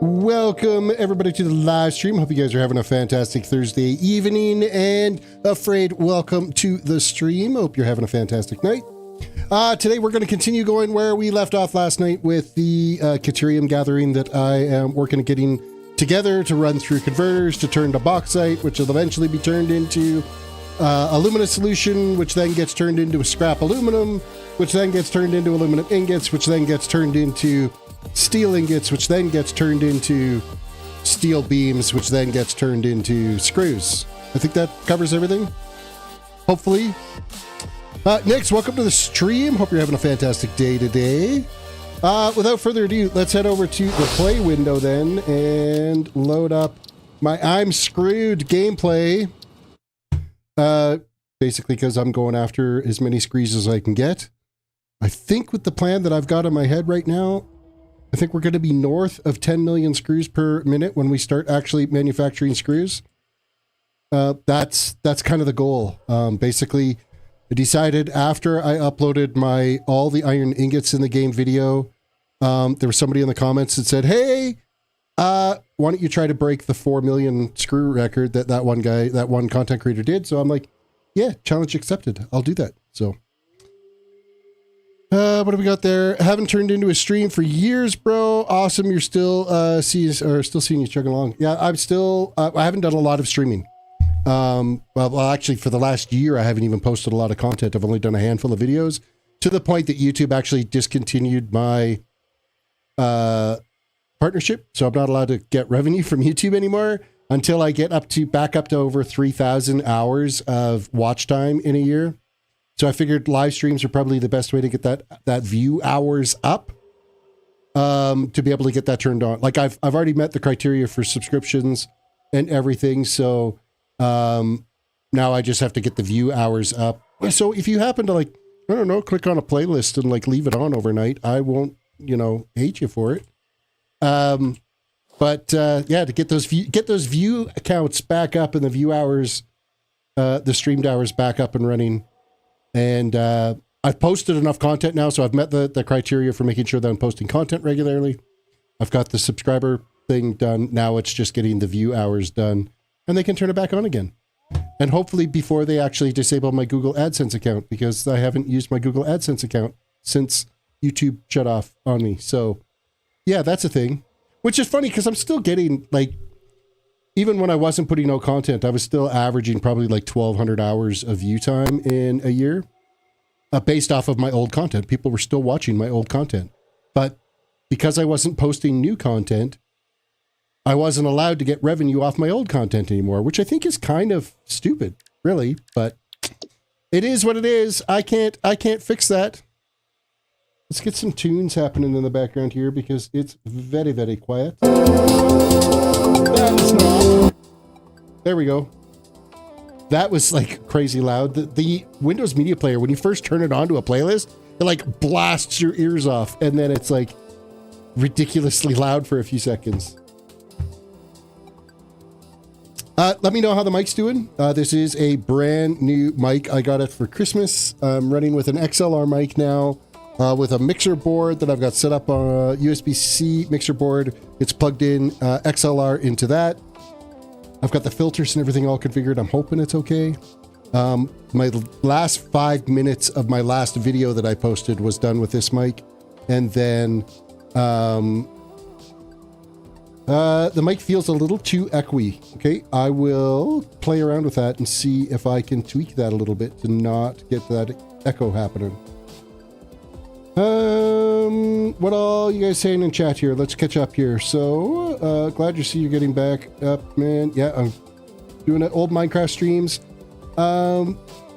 Welcome everybody to the live stream. Hope you guys are having a fantastic Thursday evening, and Afraid, welcome to the stream. Hope you're having a fantastic night. Today we're going to continue going where we left off last night with the Caterium gathering that I am working at getting together to run through converters to turn to bauxite, which will eventually be turned into alumina solution, which then gets turned into a scrap aluminum, which then gets turned into aluminum ingots, which then gets turned into steel ingots, which then gets turned into steel beams, which then gets turned into screws. I think that covers everything. Hopefully. Next, welcome to the stream. Hope you're having a fantastic day today. Without further ado, let's head over to the play window then and load up my I'm Screwed gameplay. Basically because I'm going after as many screws as I can get. I think with the plan that I've got in my head right now, I think we're going to be north of 10 million screws per minute when we start actually manufacturing screws. That's kind of the goal. Basically, I decided after I uploaded all the iron ingots in the game video, there was somebody in the comments that said, hey, why don't you try to break the 4 million screw record that one content creator did? So I'm like, yeah, challenge accepted. I'll do that. So what do we got there? Haven't turned into a stream for years, bro. Awesome. You're still seeing you chugging along. Yeah, I'm still I haven't done a lot of streaming. Well, actually for the last year I haven't even posted a lot of content. I've only done a handful of videos, to the point that YouTube actually discontinued my partnership. So I'm not allowed to get revenue from YouTube anymore until I get back up to over 3,000 hours of watch time in a year. So I figured live streams are probably the best way to get that view hours up, to be able to get that turned on. Like I've already met the criteria for subscriptions and everything. So now I just have to get the view hours up. So if you happen to, like, I don't know, click on a playlist and like leave it on overnight, I won't, hate you for it. But yeah, to get those view counts back up and the view hours, the streamed hours back up and running. And I've posted enough content now, so I've met the criteria for making sure that I'm posting content regularly. I've got the subscriber thing done. Now it's just getting the view hours done, and they can turn it back on again. And hopefully before they actually disable my Google AdSense account, because I haven't used my Google AdSense account since YouTube shut off on me. So yeah, that's a thing. Which is funny because I'm still getting, like, even when I wasn't putting out content, I was still averaging probably like 1,200 hours of view time in a year, based off of my old content. People were still watching my old content. But because I wasn't posting new content, I wasn't allowed to get revenue off my old content anymore, which I think is kind of stupid, really. But it is what it is. I can't fix that. Let's get some tunes happening in the background here because it's very, very quiet. That is not. There we go. That was like crazy loud. The Windows Media Player, when you first turn it on to a playlist, it like blasts your ears off, and then it's like ridiculously loud for a few seconds. Let me know how the mic's doing. This is a brand new mic. I got it for Christmas. I'm running with an XLR mic now. With a mixer board that I've got set up on a USB-C mixer board. It's plugged in XLR into that. I've got the filters and everything all configured. I'm hoping it's okay. My last 5 minutes of my last video that I posted was done with this mic. And then the mic feels a little too echoey. Okay, I will play around with that and see if I can tweak that a little bit to not get that echo happening. What all you guys saying in chat here? Let's catch up here. So, glad to see you getting back up, man. Yeah, I'm doing old Minecraft streams. I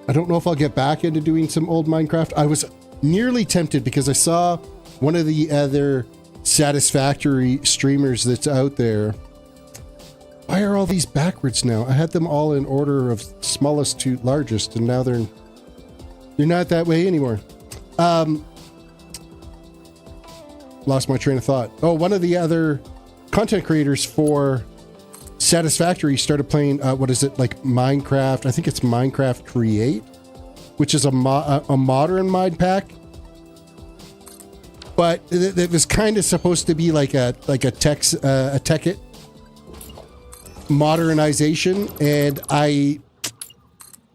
don't know if I'll get back into doing some old Minecraft. I was nearly tempted because I saw one of the other Satisfactory streamers that's out there. Why are all these backwards now? I had them all in order of smallest to largest, and now they're not that way anymore. Lost my train of thought. Oh, one of the other content creators for Satisfactory started playing, what is it, like Minecraft? I think it's Minecraft Create, which is a modern mod pack. but it was kind of supposed to be like a Tekkit modernization, and I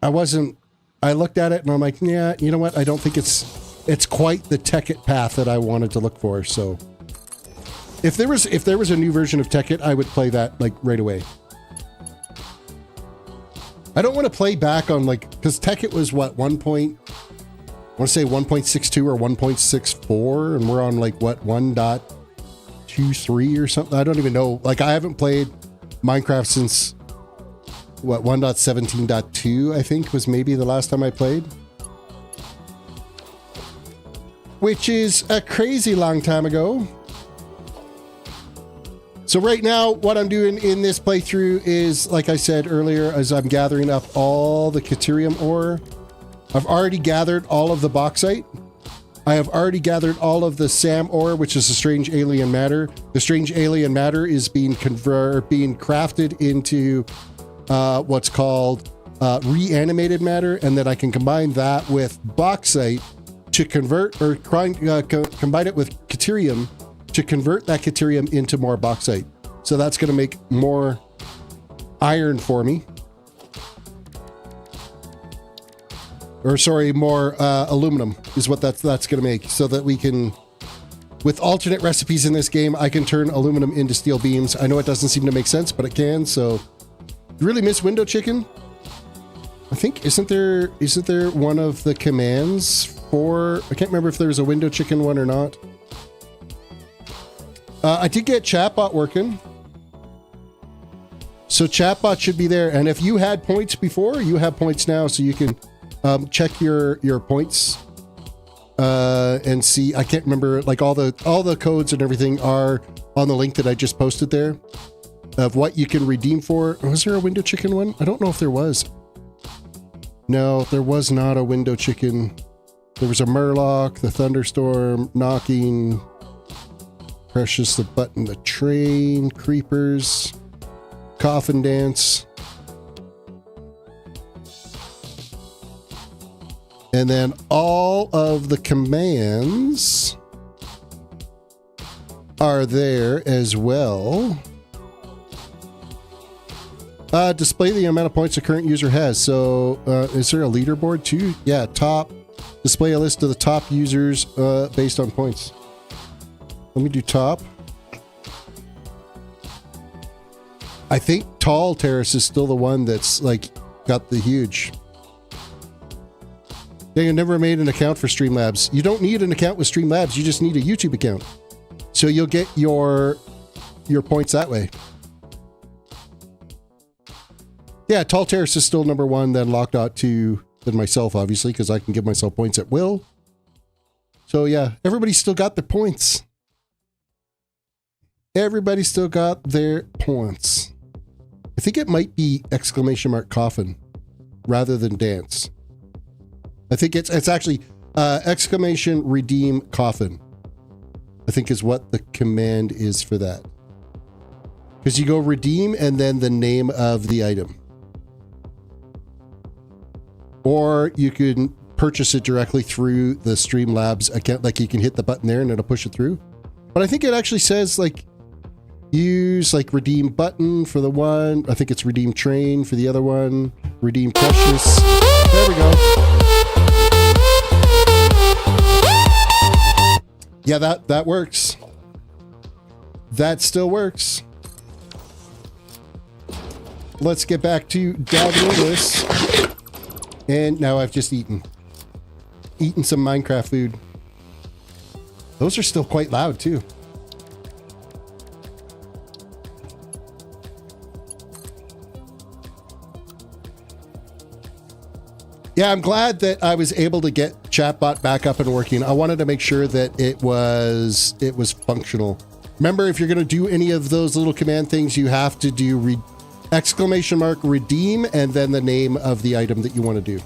looked at it and I'm like, yeah, you know what? I don't think it's quite the Tekkit path that I wanted to look for. So if there was a new version of Tekkit, I would play that like right away. I don't want to play back on like, because Tekkit was what, I want to say 1.62 or 1.64, and we're on like what, 1.23 or something. I don't even know. Like, I haven't played Minecraft since what, 1.17.2, I think was maybe the last time I played, which is a crazy long time ago. So right now, what I'm doing in this playthrough is, like I said earlier, as I'm gathering up all the Caterium ore. I've already gathered all of the Bauxite. I have already gathered all of the SAM ore, which is the strange alien matter. The strange alien matter is being crafted into what's called reanimated matter, and then I can combine that with Bauxite to convert, or combine it with Caterium to convert that Caterium into more Bauxite. So that's going to make more iron for me. Or sorry, more aluminum is what that's going to make, so that we can, with alternate recipes in this game, I can turn aluminum into steel beams. I know it doesn't seem to make sense, but it can. So you really miss window chicken? I think, isn't there one of the commands for, I can't remember if there's a window chicken one or not. I did get chatbot working. So chatbot should be there. And if you had points before, you have points now, so you can check your points and see. I can't remember, like all the codes and everything are on the link that I just posted there of what you can redeem for. Was there a window chicken one? I don't know if there was. No, there was not a window chicken. There was a Murloc, the thunderstorm, knocking, Precious, the button, the train, creepers, coffin dance. And then all of the commands are there as well. Display the amount of points the current user has. So is there a leaderboard too? Yeah, top. Display a list of the top users based on points. Let me do top. I think Tall Terrace is still the one that's like got the huge. Yeah, you never made an account for Streamlabs. You don't need an account with Streamlabs. You just need a YouTube account. So you'll get your points that way. Yeah, Tall Terrace is still number one, then Lock.2, then myself, obviously, because I can give myself points at will. So yeah, everybody's still got their points. Everybody still got their points. I think it might be !coffin rather than dance. I think it's actually !redeem coffin. I think is what the command is for that. Because you go redeem and then the name of the item. Or you can purchase it directly through the Streamlabs account. Like you can hit the button there and it'll push it through. But I think it actually says like use like redeem button for the one. I think it's redeem train for the other one. Redeem precious. There we go. Yeah, that works. That still works. Let's get back to gathering this. And now I've just eaten some Minecraft food. Those are still quite loud too. Yeah, I'm glad that I was able to get chatbot back up and working. I wanted to make sure that it was functional. Remember, if you're going to do any of those little command things, you have to do !redeem and then the name of the item that you want to do.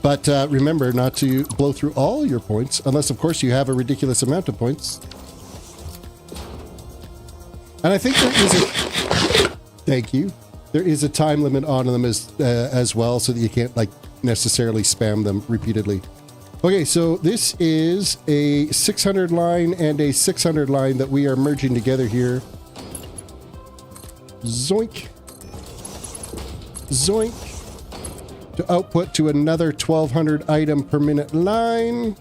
But remember not to blow through all your points, unless, of course, you have a ridiculous amount of points. And I think there is a... Thank you. There is a time limit on them as well, so that you can't, like, necessarily spam them repeatedly. Okay, so this is a 600 line and a 600 line that we are merging together here. Zoink. Zoink. To output to another 1200 item per minute line.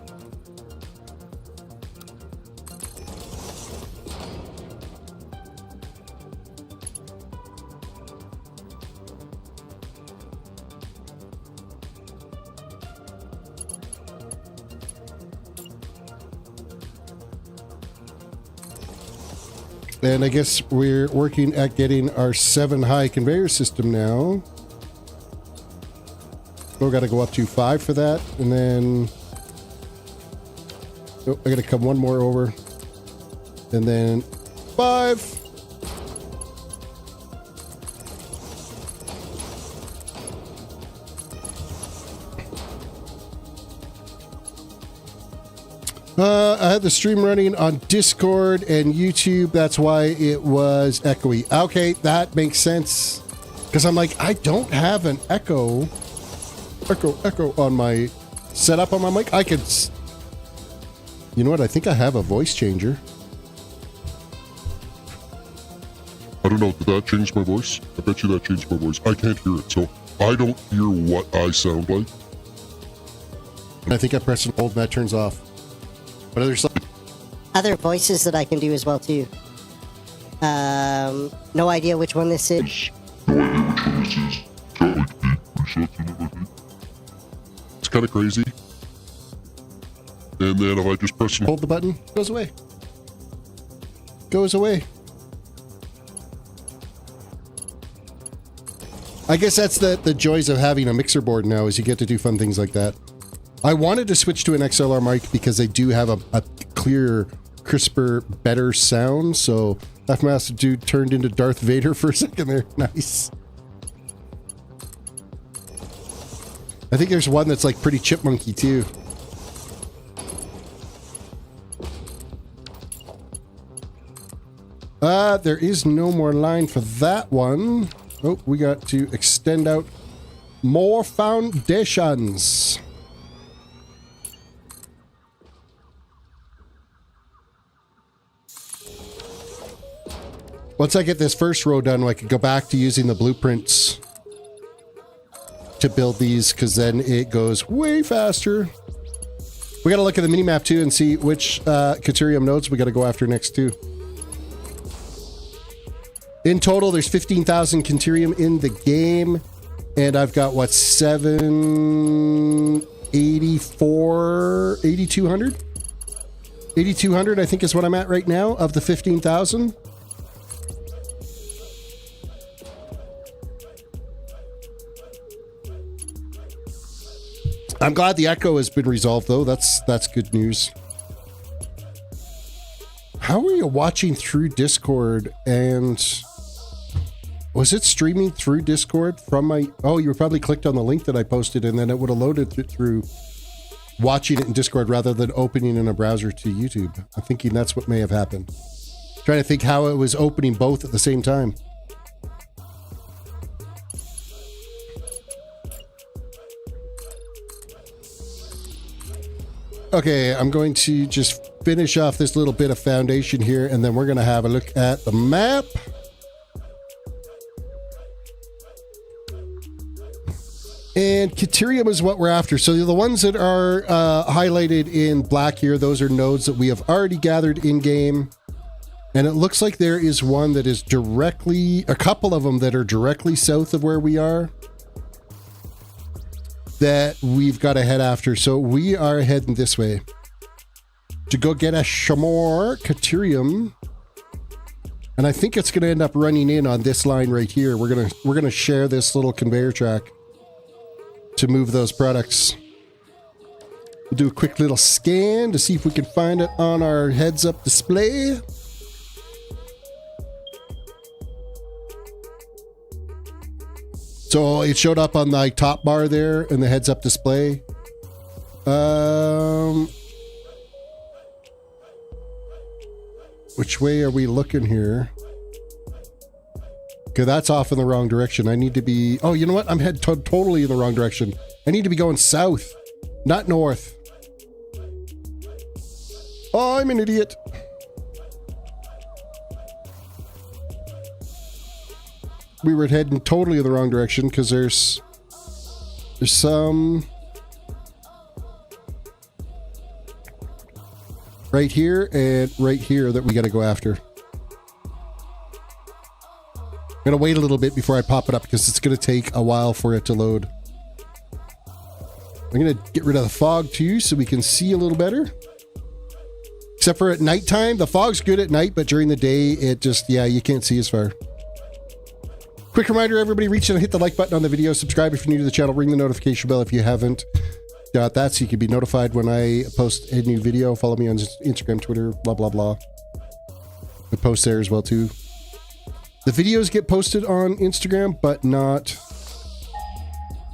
And I guess we're working at getting our 7 high conveyor system now. Oh, got to go up to 5 for that. And then... oh, I got to come one more over. And then 5. I had the stream running on Discord and YouTube. That's why it was echoey. Okay, that makes sense. Because I'm like, I don't have an echo on my setup on my mic. I could... you know what? I think I have a voice changer. I don't know. Did that change my voice? I bet you that changed my voice. I can't hear it, so I don't hear what I sound like. I think I press and hold and that turns off. But there's other voices that I can do as well too. No idea which one this is. It's kind of crazy. And then if I just press and hold the button, it goes away. Goes away. I guess that's the joys of having a mixer board now, is you get to do fun things like that. I wanted to switch to an XLR mic because they do have a clearer, crisper, better sound. So that master dude turned into Darth Vader for a second there. Nice. I think there's one that's like pretty chipmunky too. There is no more line for that one. Oh, we got to extend out more foundations. Once I get this first row done, I can go back to using the blueprints to build these, because then it goes way faster. We got to look at the minimap too and see which Caterium nodes we got to go after next too. In total, there's 15,000 Caterium in the game, and I've got what, 784, 8,200? 8,200 I think is what I'm at right now of the 15,000. I'm glad the echo has been resolved, though. That's good news. How are you watching through Discord? And was it streaming through Discord from my... oh, you probably clicked on the link that I posted, and then it would have loaded through watching it in Discord rather than opening in a browser to YouTube. I'm thinking that's what may have happened. Trying to think how it was opening both at the same time. Okay, I'm going to just finish off this little bit of foundation here, and then we're going to have a look at the map. And Caterium is what we're after. So the ones that are highlighted in black here, those are nodes that we have already gathered in-game. And it looks like there is one that is directly, a couple of them that are directly south of where we are, that we've got to head after. So we are heading this way to go get a more Caterium, and I think it's going to end up running in on this line right here. We're gonna share this little conveyor track to move those products. We'll do a quick little scan to see if we can find it on our heads-up display. So it showed up on the top bar there in the heads-up display. Which way are we looking here? Okay, that's off in the wrong direction. I need to be... oh, you know what? I'm headed totally in the wrong direction. I need to be going south, not north. Oh, I'm an idiot. We were heading totally in the wrong direction because there's some right here and right here that we got to go after. I'm going to wait a little bit before I pop it up because it's going to take a while for it to load. I'm going to get rid of the fog too so we can see a little better. Except for at nighttime. The fog's good at night, but during the day, it just, yeah, you can't see as far. Quick reminder, everybody, reach out and hit the like button on the video. Subscribe if you're new to the channel. Ring the notification bell if you haven't got that so you can be notified when I post a new video. Follow me on Instagram, Twitter, blah, blah, blah. I post there as well, too. The videos get posted on Instagram, but not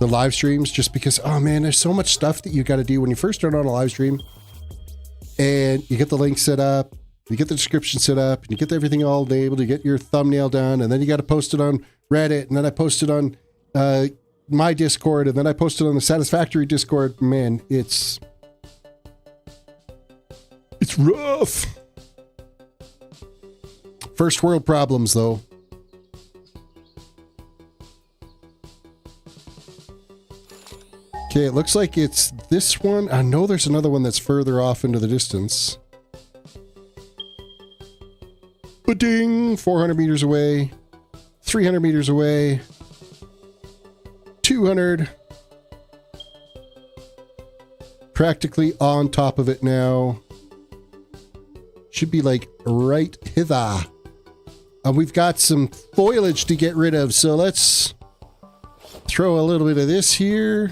the live streams, just because, oh man, there's so much stuff that you got to do when you first start on a live stream. And you get the link set up, you get the description set up, and you get everything all enabled, you get your thumbnail done, and then you got to post it on Reddit, and then I post it on my Discord, and then I post it on the Satisfactory Discord. Man, it's rough. First world problems, though. Okay, it looks like it's this one. I know there's another one that's further off into the distance. Ba-ding! 400 meters away. 300 meters away. 200. Practically on top of it now. Should be like right hither. And we've got some foliage to get rid of, so let's throw a little bit of this here.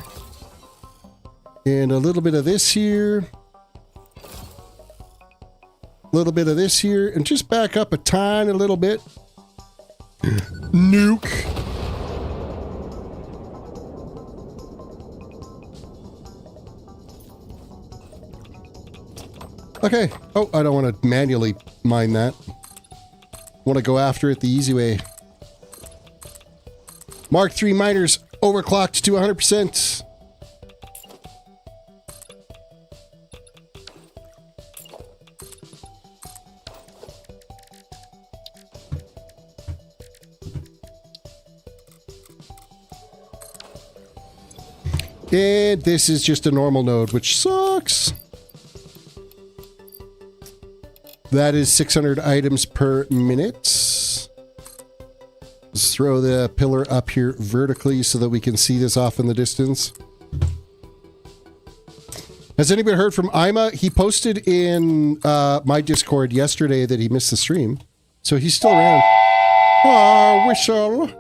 And a little bit of this here. A little bit of this here. And just back up a tiny little bit. Nuke. Okay. Oh, I don't want to manually mine that. Want to go after it the easy way. Mark III miners overclocked to 100%. And this is just a normal node, which sucks. That is 600 items per minute. Let's throw the pillar up here vertically so that we can see this off in the distance. Has anybody heard from Ima? He posted in my Discord yesterday that he missed the stream. So he's still around. Oh, whistle.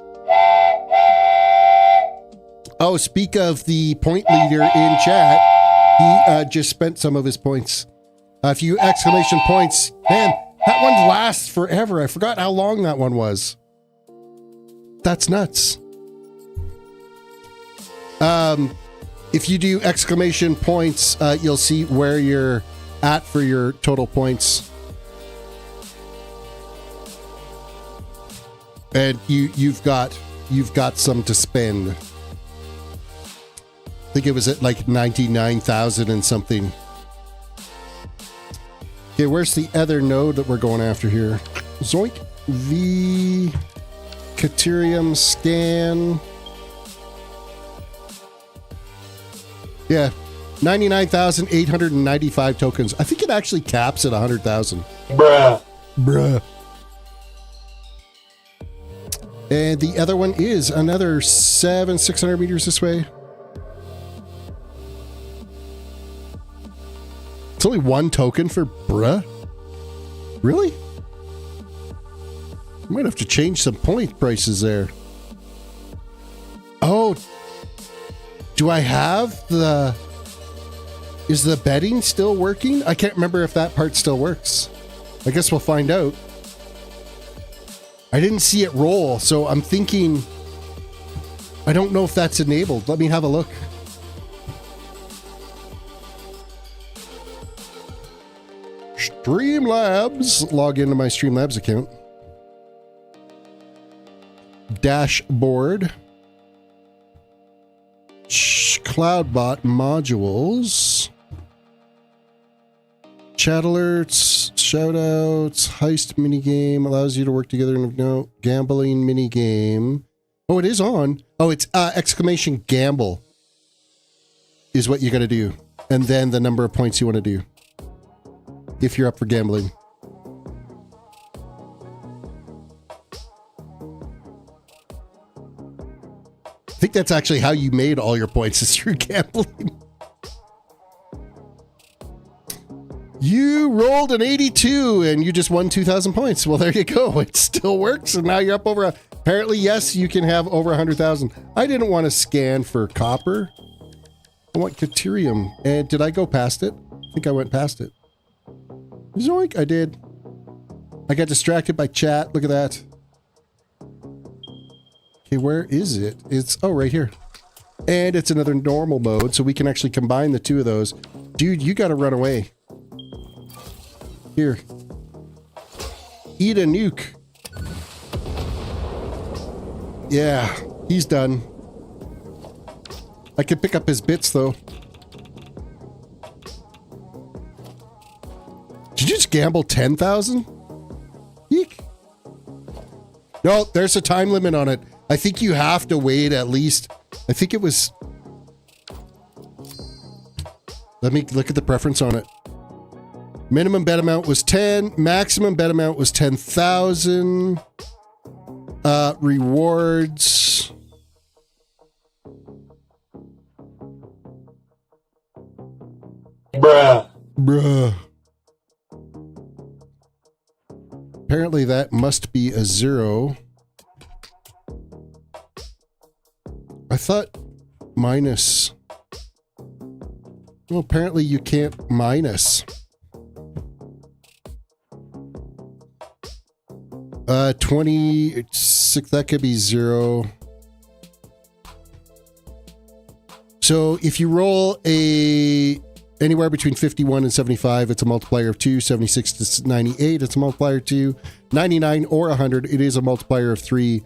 Oh, speak of the point leader in chat. He just spent some of his points. A few exclamation points. Man, that one lasts forever. I forgot how long that one was. That's nuts. If you do exclamation points, you'll see where you're at for your total points. And you've got some to spend. I think it was at like 99,000 and something. Okay, where's the other node that we're going after here? Zoink. V. Caterium scan. Yeah. 99,895 tokens. I think it actually caps at 100,000. Bruh. And the other one is another 600 meters this way. It's only one token for bruh? Really? I might have to change some point prices there. Oh. Do I have the... Is the betting still working? I can't remember if that part still works. I guess we'll find out. I didn't see it roll, so I'm thinking... I don't know if that's enabled. Let me have a look. Streamlabs. Log into my Streamlabs account. Dashboard. CloudBot modules. Chat alerts, shoutouts, heist minigame, allows you to work together in a gambling minigame. Oh, it is on. Oh, it's exclamation gamble is what you got to do. And then the number of points you want to do. If you're up for gambling. I think that's actually how you made all your points is through gambling. You rolled an 82 and you just won 2,000 points. Well, there you go. It still works. And now you're up over apparently, yes, you can have over 100,000. I didn't want to scan for copper. I want Caterium. And did I go past it? I think I went past it. Zoink, I did. I got distracted by chat. Look at that. Okay, where is it? It's, oh, right here. And it's another normal mode, so we can actually combine the two of those. Dude, you got to run away. Here. Eat a nuke. Yeah, he's done. I can pick up his bits, though. Did you just gamble 10,000? Eek. No, there's a time limit on it. I think you have to wait at least... I think it was... Let me look at the preference on it. Minimum bet amount was 10. Maximum bet amount was 10,000. Rewards. Bruh. Apparently that must be a 0. I thought minus. Well, apparently you can't minus. 26, that could be 0. So if you roll anywhere between 51 and 75, it's a multiplier of 2. 76 to 98, it's a multiplier of 2. 99 or 100, it is a multiplier of 3.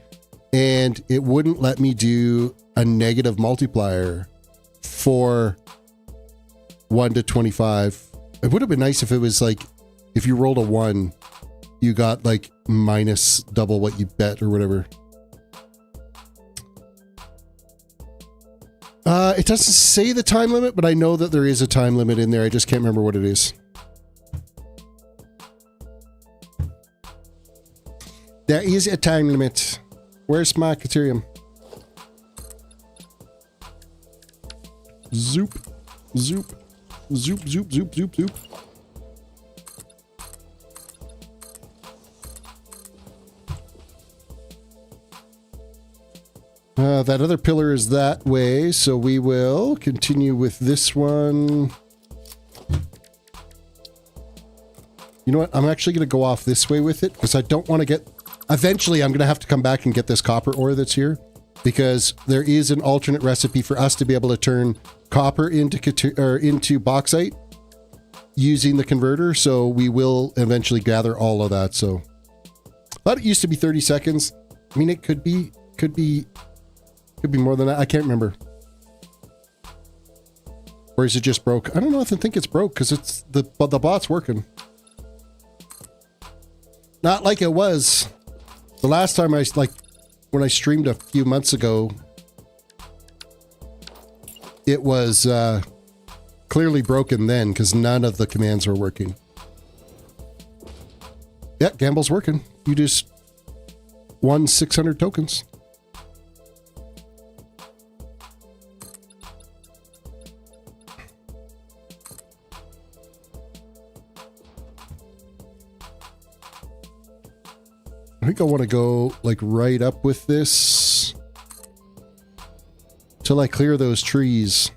And it wouldn't let me do a negative multiplier for 1 to 25. It would have been nice if it was like, if you rolled a 1, you got like minus double what you bet or whatever. It doesn't say the time limit, but I know that there is a time limit in there. I just can't remember what it is. There is a time limit. Where's my Caterium? Zoop. Zoop. Zoop, zoop, zoop, zoop, zoop. That other pillar is that way, so we will continue with this one. You know what? I'm actually going to go off this way with it because I don't want to get... Eventually, I'm going to have to come back and get this copper ore that's here because there is an alternate recipe for us to be able to turn copper into bauxite using the converter, so we will eventually gather all of that. So, I thought it used to be 30 seconds. I mean, it could be more than that. I can't remember. Or is it just broke? I don't know if I think it's broke because it's the bot's working. Not like it was the last time when I streamed a few months ago. It was clearly broken then because none of the commands were working. Yeah, gamble's working. You just won 600 tokens. I think I want to go like right up with this till I clear those trees.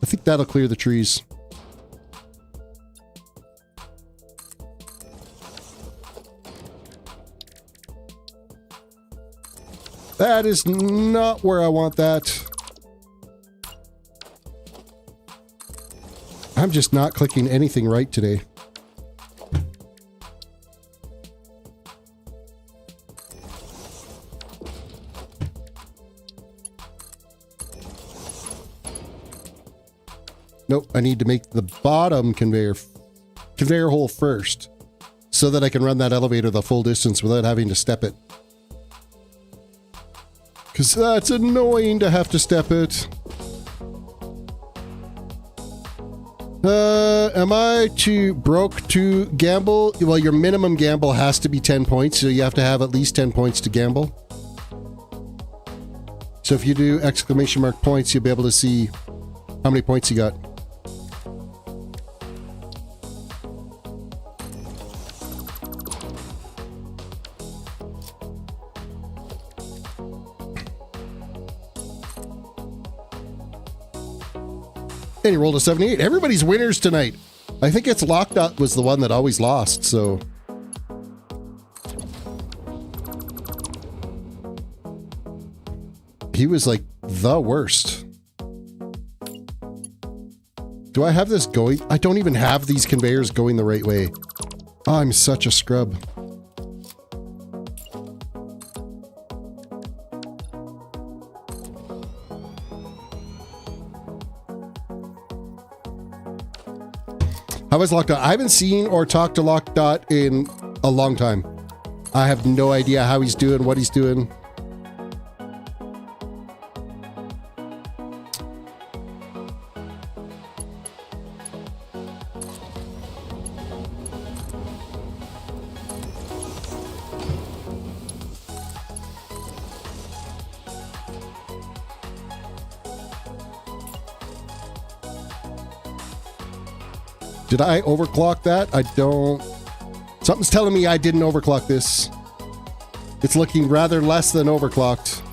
I think that'll clear the trees. That is not where I want that. I'm just not clicking anything right today. Nope, I need to make the bottom conveyor hole first so that I can run that elevator the full distance without having to step it. Because that's annoying to have to step it. Am I too broke to gamble? Well, your minimum gamble has to be 10 points, so you have to have at least 10 points to gamble. So if you do exclamation mark points, you'll be able to see how many points you got. And he rolled a 78. Everybody's winners tonight. I think it's Lockdot was the one that always lost, so. He was like the worst. Do I have this going? I don't even have these conveyors going the right way. Oh, I'm such a scrub. How is Lockdot? I haven't seen or talked to Lockdot in a long time. I have no idea how he's doing, what he's doing. Did I overclock that? I don't... Something's telling me I didn't overclock this. It's looking rather less than overclocked.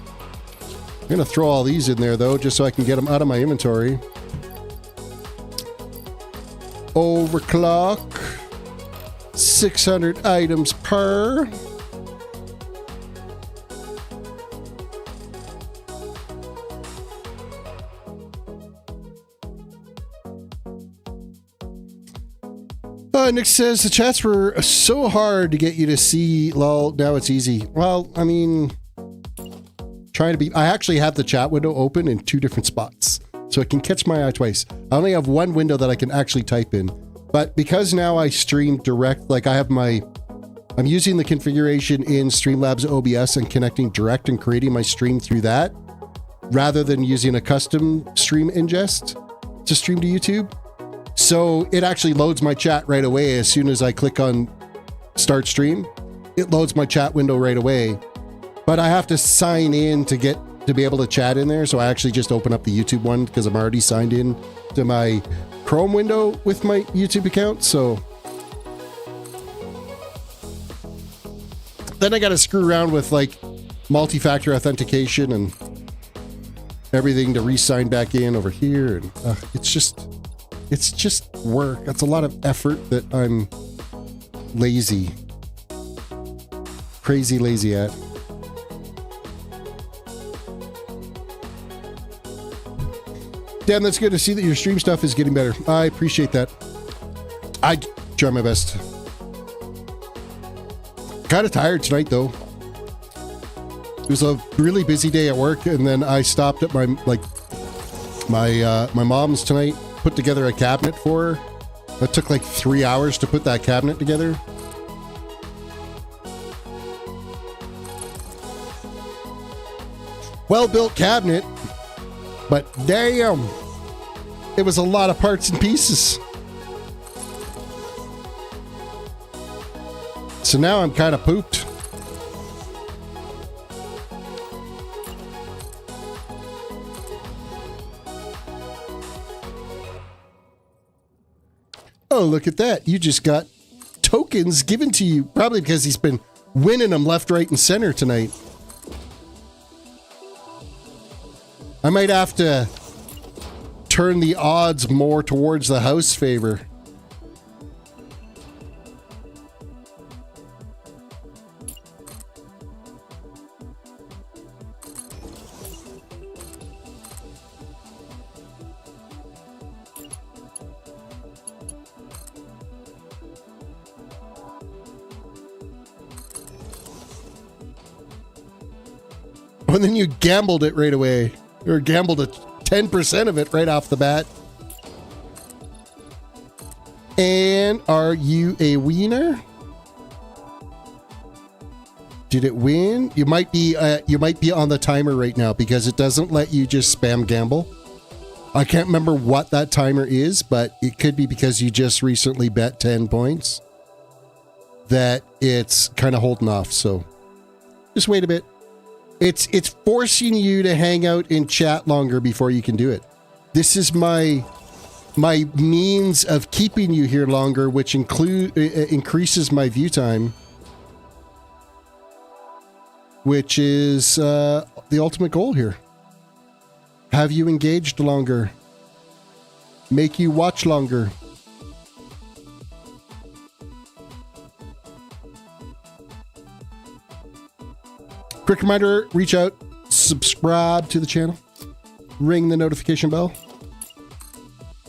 I'm going to throw all these in there, though, just so I can get them out of my inventory. Overclock. 600 items per. Nick says the chats were so hard to get you to see. Lol, now it's easy. Well, I mean, trying to be. I actually have the chat window open in 2 different spots, so it can catch my eye twice. I only have one window that I can actually type in, but because now I stream direct, like I have my, I'm using the configuration in Streamlabs OBS and connecting direct and creating my stream through that, rather than using a custom stream ingest to stream to YouTube. So it actually loads my chat right away as soon as I click on start stream. It loads my chat window right away. But I have to sign in to be able to chat in there. So I actually just open up the YouTube one because I'm already signed in to my Chrome window with my YouTube account. So then I got to screw around with like multi-factor authentication and everything to re-sign back in over here. And it's just work. That's a lot of effort that I'm lazy. Crazy lazy at. Dan, that's good to see that your stream stuff is getting better. I appreciate that. I try my best. Kind of tired tonight though. It was a really busy day at work, and then I stopped at my mom's tonight. Put together a cabinet for her. That took like 3 hours to put that cabinet together. Well-built cabinet, but damn, it was a lot of parts and pieces. So now I'm kind of pooped. Oh, look at that. You just got tokens given to you. Probably because he's been winning them left, right, and center tonight. I might have to turn the odds more towards the house favor. And then you gambled it right away. Or gambled a 10% of it right off the bat. And are you a wiener? Did it win? You might be on the timer right now because it doesn't let you just spam gamble. I can't remember what that timer is, but it could be because you just recently bet 10 points that it's kind of holding off. So just wait a bit. It's forcing you to hang out in chat longer before you can do it. This is my means of keeping you here longer, which increases my view time, which is the ultimate goal here. Have you engaged longer? Make you watch longer. Quick reminder, reach out, subscribe to the channel, ring the notification bell.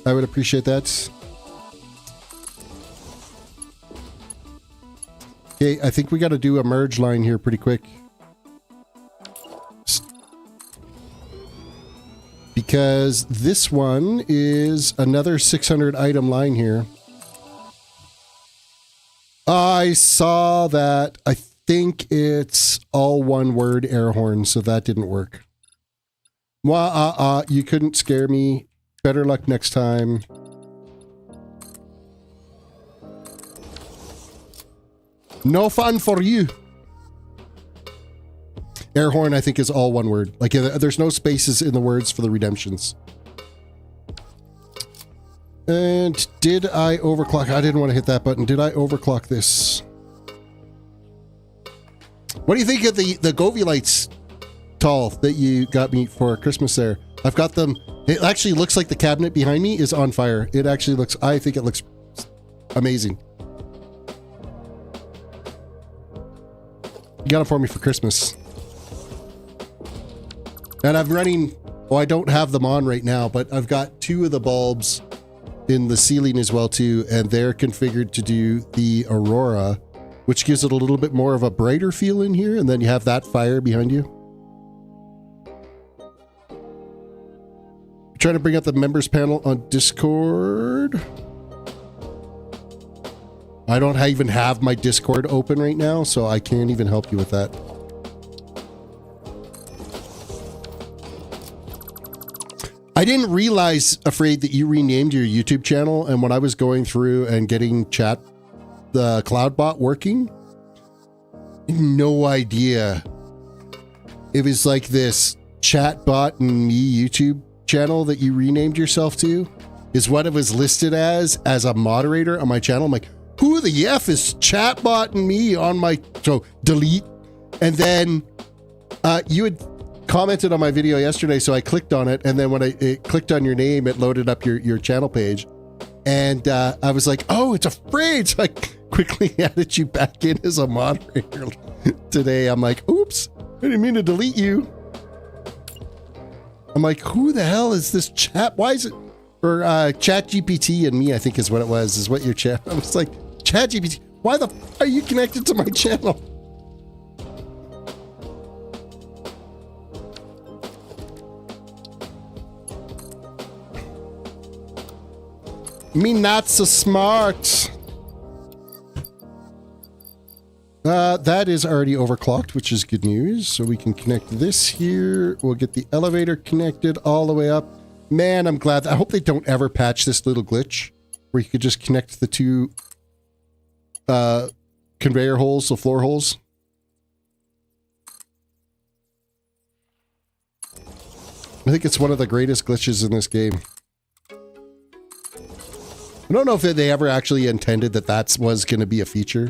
I would appreciate that. Okay, I think we got to do a merge line here pretty quick. Because this one is another 600 item line here. I saw that. I think it's all one word air horn, so that didn't work. You couldn't scare me. Better luck next time. No fun for you. Air horn, I think, is all one word. Like, there's no spaces in the words for the redemptions. And did I overclock? I didn't want to hit that button. Did I overclock this? What do you think of the Govee lights, Tall, that you got me for Christmas there? I've got them. It actually looks like the cabinet behind me is on fire. It actually looks, I think it looks amazing. You got it for me for Christmas. And I'm running, well, I don't have them on right now, but I've got 2 of the bulbs in the ceiling as well too, and they're configured to do the aurora, which gives it a little bit more of a brighter feel in here, and then you have that fire behind you. Trying to bring up the members panel on Discord. I don't even have my Discord open right now, so I can't even help you with that. I didn't realize, Afraid, that you renamed your YouTube channel, and when I was going through and getting the CloudBot working, no idea. It was like this Chatbot and Me YouTube channel that you renamed yourself to is what it was listed as a moderator on my channel. I'm like, who the F is Chatbot and Me on my, so delete. And then you had commented on my video yesterday, so I clicked on it, and then when I clicked on your name, it loaded up your channel page, and I was like, oh, it's Afraid, so I quickly added you back in as a moderator today. I'm like, oops, I didn't mean to delete you. I'm like, who the hell is this chat? Why is it, or ChatGPT and Me, I think is what it was, is what your chat, I was like, ChatGPT, why the f are you connected to my channel? Me not so smart. That is already overclocked, which is good news. So we can connect this here. We'll get the elevator connected all the way up. Man, I'm glad. I hope they don't ever patch this little glitch where you could just connect the 2 conveyor holes, the floor holes. I think it's one of the greatest glitches in this game. I don't know if they ever actually intended that was going to be a feature.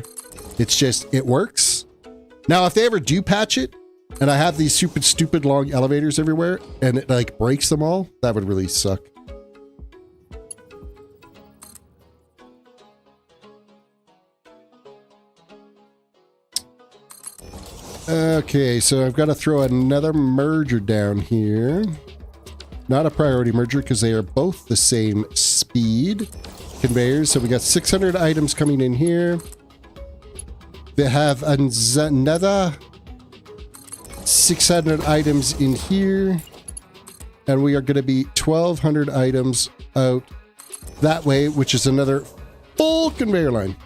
It's just, it works. Now, if they ever do patch it, and I have these stupid long elevators everywhere, and it like breaks them all, that would really suck. Okay, so I've got to throw another merger down here. Not a priority merger because they are both the same speed conveyors. So we got 600 items coming in here. They have another 600 items in here. And we are going to be 1,200 items out that way, which is another full conveyor line.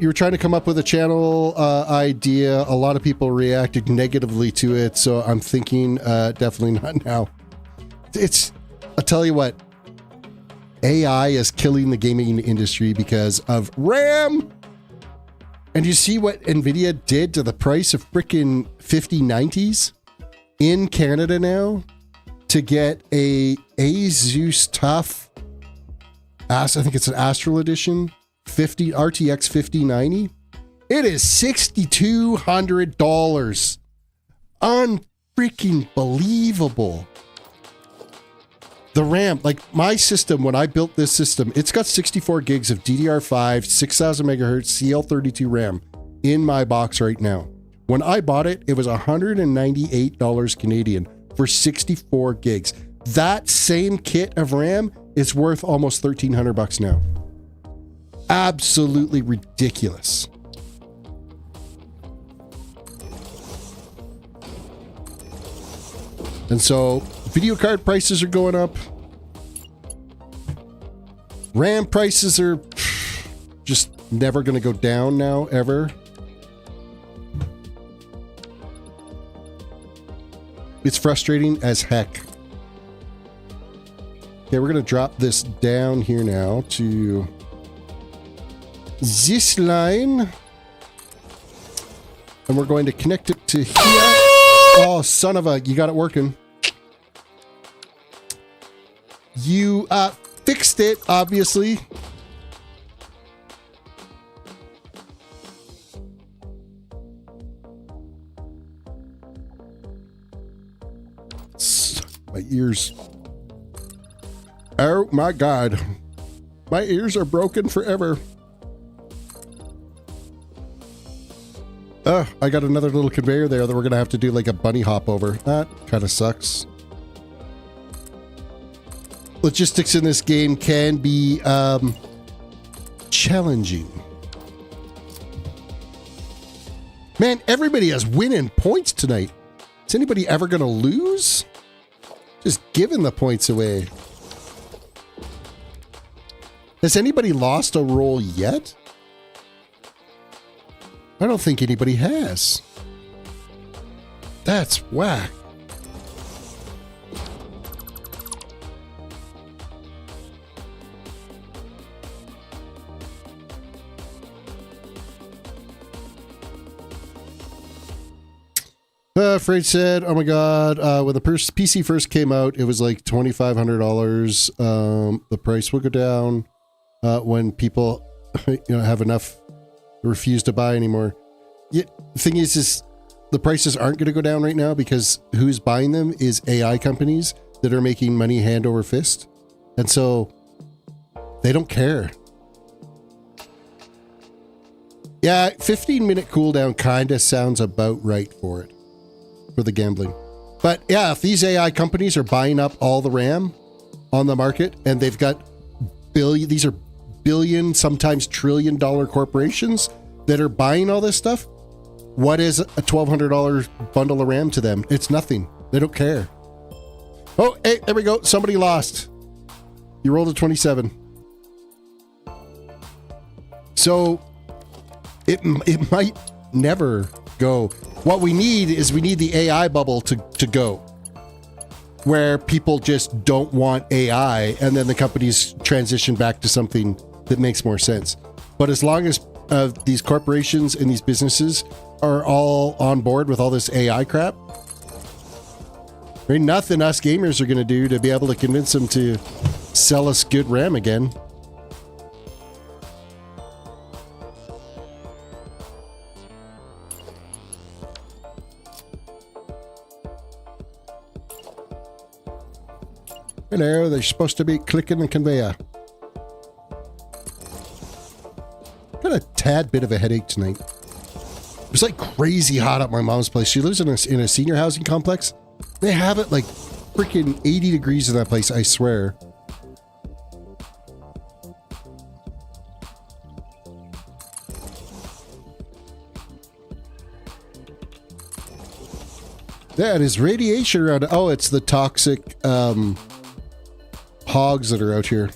You were trying to come up with a channel idea. A lot of people reacted negatively to it, so I'm thinking definitely not now. I'll tell you what, AI is killing the gaming industry because of RAM. And you see what NVIDIA did to the price of frickin' 5090s in Canada now to get a Asus TUF, I think it's an Astral Edition, RTX 5090. It is $6,200. Unfreaking believable. The RAM, like my system, when I built this system, it's got 64 gigs of DDR5, 6000 megahertz CL32 RAM in my box right now. When I bought it, it was $198 Canadian for 64 gigs. That same kit of RAM is worth almost $1,300 now. Absolutely ridiculous. And so video card prices are going up. RAM prices are just never going to go down now, ever. It's frustrating as heck. Okay, we're going to drop this down here now to this line. And we're going to connect it to here. Oh, son of a, you got it working. You fixed it, obviously. My ears. Oh my God. My ears are broken forever. I got another little conveyor there that we're going to have to do like a bunny hop over. That kind of sucks. Logistics in this game can be challenging. Man, everybody is winning points tonight. Is anybody ever going to lose? Just giving the points away. Has anybody lost a roll yet? I don't think anybody has. That's whack. Freight said, oh my God, when the PC first came out, it was like $2,500. The price will go down when people have enough to refuse to buy anymore. Yeah, the thing is the prices aren't going to go down right now because who's buying them is AI companies that are making money hand over fist. And so they don't care. Yeah, 15-minute cooldown kind of sounds about right for it. For the gambling. But yeah, if these AI companies are buying up all the RAM on the market and they've got these are billion, sometimes $1 trillion corporations that are buying all this stuff, what is a $1,200 bundle of RAM to them? It's nothing. They don't care. Oh, hey, there we go. Somebody lost. You rolled a 27. So it might never go. What we need the AI bubble to go, where people just don't want AI, and then the companies transition back to something that makes more sense. But as long as these corporations and these businesses are all on board with all this AI crap, there ain't nothing us gamers are going to do to be able to convince them to sell us good RAM again. Hello, they're supposed to be clicking the conveyor. Got a tad bit of a headache tonight. It was like crazy hot at my mom's place. She lives in a senior housing complex. They have it like freaking 80 degrees in that place, I swear. Yeah, it is radiation around. Oh, it's the toxic hogs that are out here.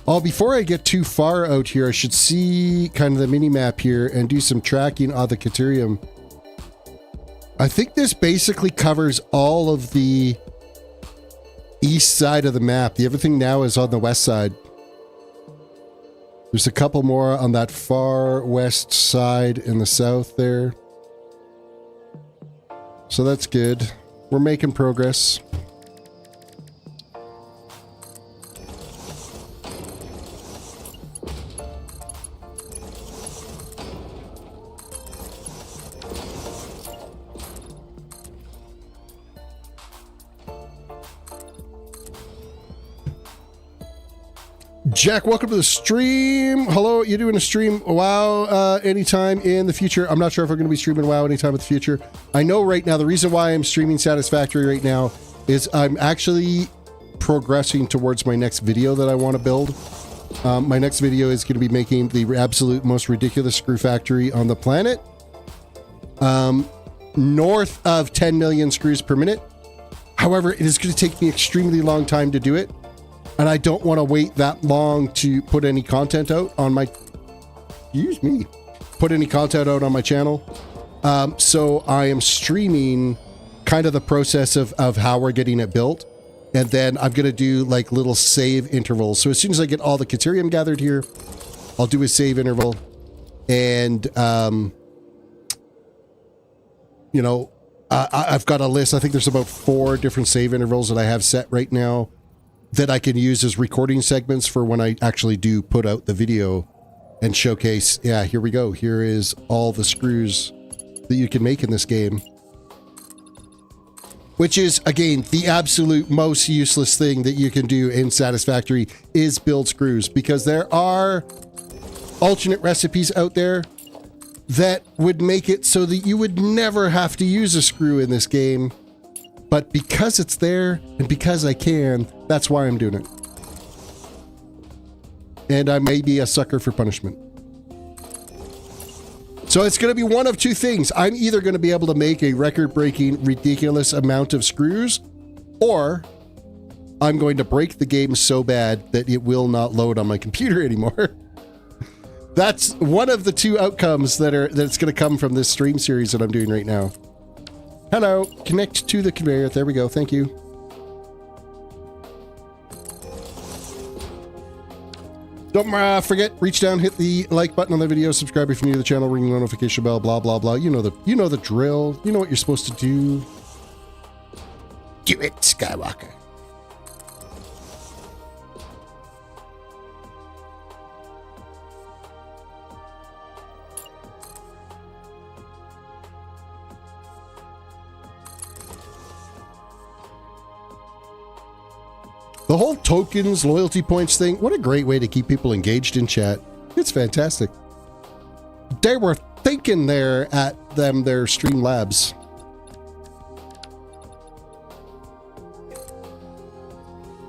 Oh, before I get too far out here, I should see kind of the mini map here and do some tracking on the Caterium. I think this basically covers all of the east side of the map. Everything now is on the west side. There's a couple more on that far west side in the south there. So that's good. We're making progress. Jack, welcome to the stream. Hello, you doing a stream WoW anytime in the future? I'm not sure if we're going to be streaming WoW anytime in the future. I know right now the reason why I'm streaming Satisfactory right now is I'm actually progressing towards my next video that I want to build. My next video is going to be making the absolute most ridiculous screw factory on the planet. North of 10 million screws per minute. However, it is going to take me extremely long time to do it. And I don't want to wait that long to put any content out on my... Excuse me. Put any content out on my channel. So I am streaming kind of the process of how we're getting it built. And then I'm going to do like little save intervals. So as soon as I get all the Caterium gathered here, I'll do a save interval. And, you know, I've got a list. I think there's about 4 different save intervals that I have set right now that I can use as recording segments for when I actually do put out the video and showcase. Yeah, here we go. Here is all the screws that you can make in this game. Which is, again, the absolute most useless thing that you can do in Satisfactory is build screws, because there are alternate recipes out there that would make it so that you would never have to use a screw in this game. But because it's there, and because I can, that's why I'm doing it. And I may be a sucker for punishment. So it's going to be one of 2 things. I'm either going to be able to make a record-breaking, ridiculous amount of screws, or I'm going to break the game so bad that it will not load on my computer anymore. That's one of the 2 outcomes that's going to come from this stream series that I'm doing right now. Hello, connect to the conveyor. There we go. Thank you. Don't forget, reach down, hit the like button on the video, subscribe if you're new to the channel, ring the notification bell, blah, blah, blah. You know the drill. You know what you're supposed to do. Do it, Skywalker. The whole tokens, loyalty points thing, what a great way to keep people engaged in chat. It's fantastic. They were thinking there at their stream labs.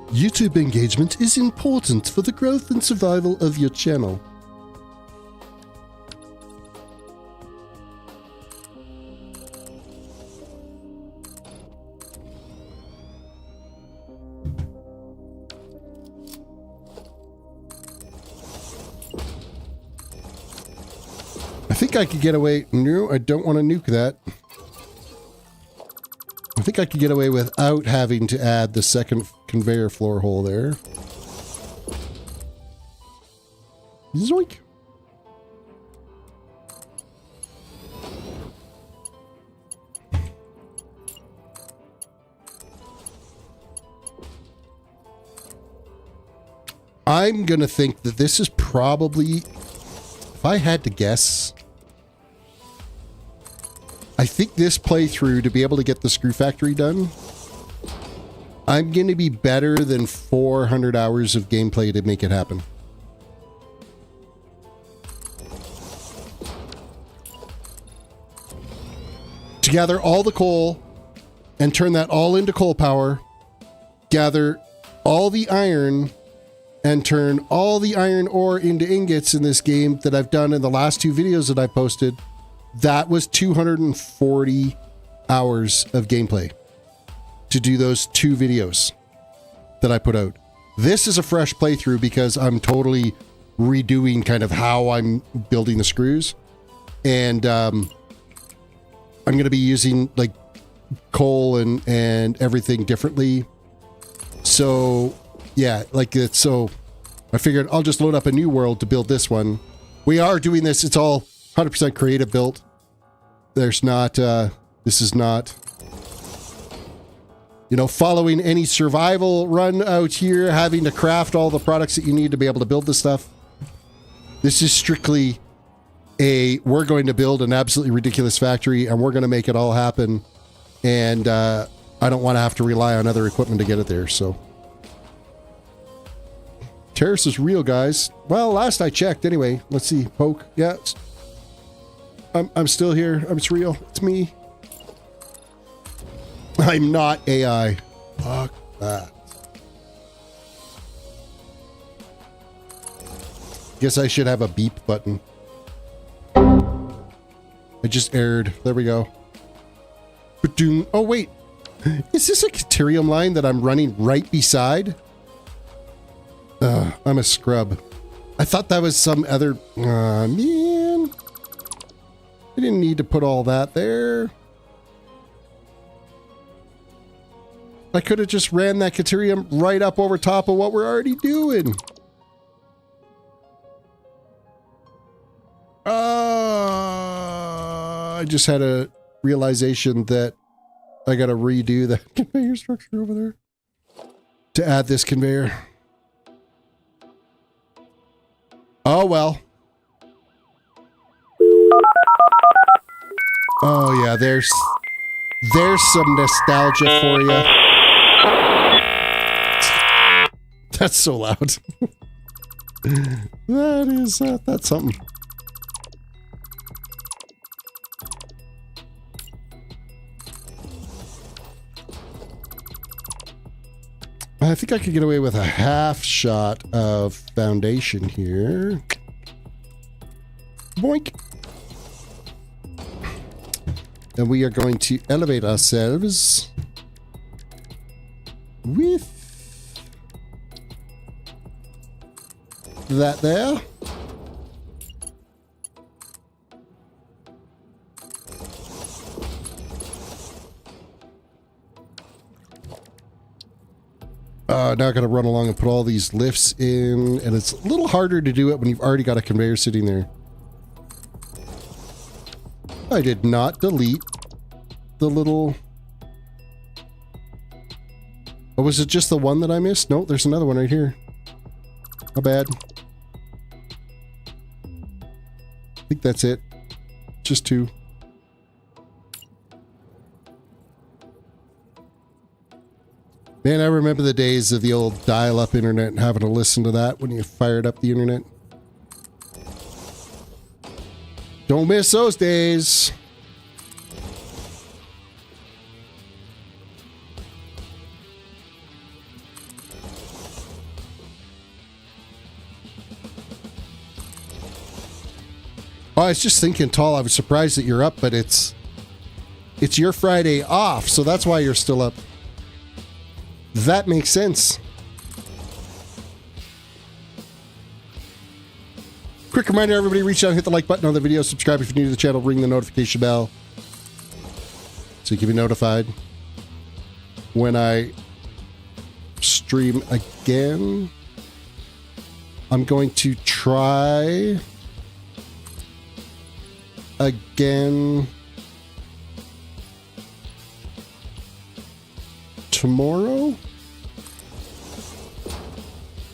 YouTube engagement is important for the growth and survival of your channel. I think I could get away. No, I don't want to nuke that. I think I could get away without having to add the second conveyor floor hole there. Zoink. I'm going to think that this is probably, if I had to guess, I think this playthrough, to be able to get the screw factory done, I'm going to be better than 400 hours of gameplay to make it happen. To gather all the coal and turn that all into coal power, gather all the iron and turn all the iron ore into ingots in this game that I've done in the last 2 videos that I posted. That was 240 hours of gameplay to do those 2 videos that I put out. This is a fresh playthrough because I'm totally redoing kind of how I'm building the screws. And I'm going to be using like coal and everything differently. So yeah, like it's so I figured I'll just load up a new world to build this one. We are doing this. It's all 100% creative built. There's not, this is not, you know, following any survival run out here, having to craft all the products that you need to be able to build this stuff. This is strictly we're going to build an absolutely ridiculous factory and we're going to make it all happen. And I don't want to have to rely on other equipment to get it there, so. Terrace is real, guys. Well, last I checked, anyway. Let's see. Poke. Yeah. I'm still here. It's real. It's me. I'm not AI. Fuck that. Guess I should have a beep button. I just erred. There we go. Ba-doom. Oh, wait. Is this a Caterium line that I'm running right beside? I'm a scrub. I thought that was some other... man. I didn't need to put all that there. I could have just ran that Caterium right up over top of what we're already doing. I just had a realization that I got to redo the conveyor structure over there to add this conveyor. Oh, well. Oh, yeah, there's some nostalgia for you. That's so loud. That's something. I think I could get away with a half shot of foundation here. Boink. And we are going to elevate ourselves with that there. Now I gotta run along and put all these lifts in, and it's a little harder to do it when you've already got a conveyor sitting there. I did not delete the little... Oh, was it just the one that I missed? No, there's another one right here. Not bad. I think that's it. Just 2. Man, I remember the days of the old dial-up internet and having to listen to that when you fired up the internet. Don't miss those days. Oh, I was just thinking, Tall, I was surprised that you're up, but it's your Friday off, so that's why you're still up. That makes sense. Quick reminder, everybody, reach out and hit the like button on the video. Subscribe if you're new to the channel. Ring the notification bell so you can be notified when I stream again. I'm going to try again tomorrow.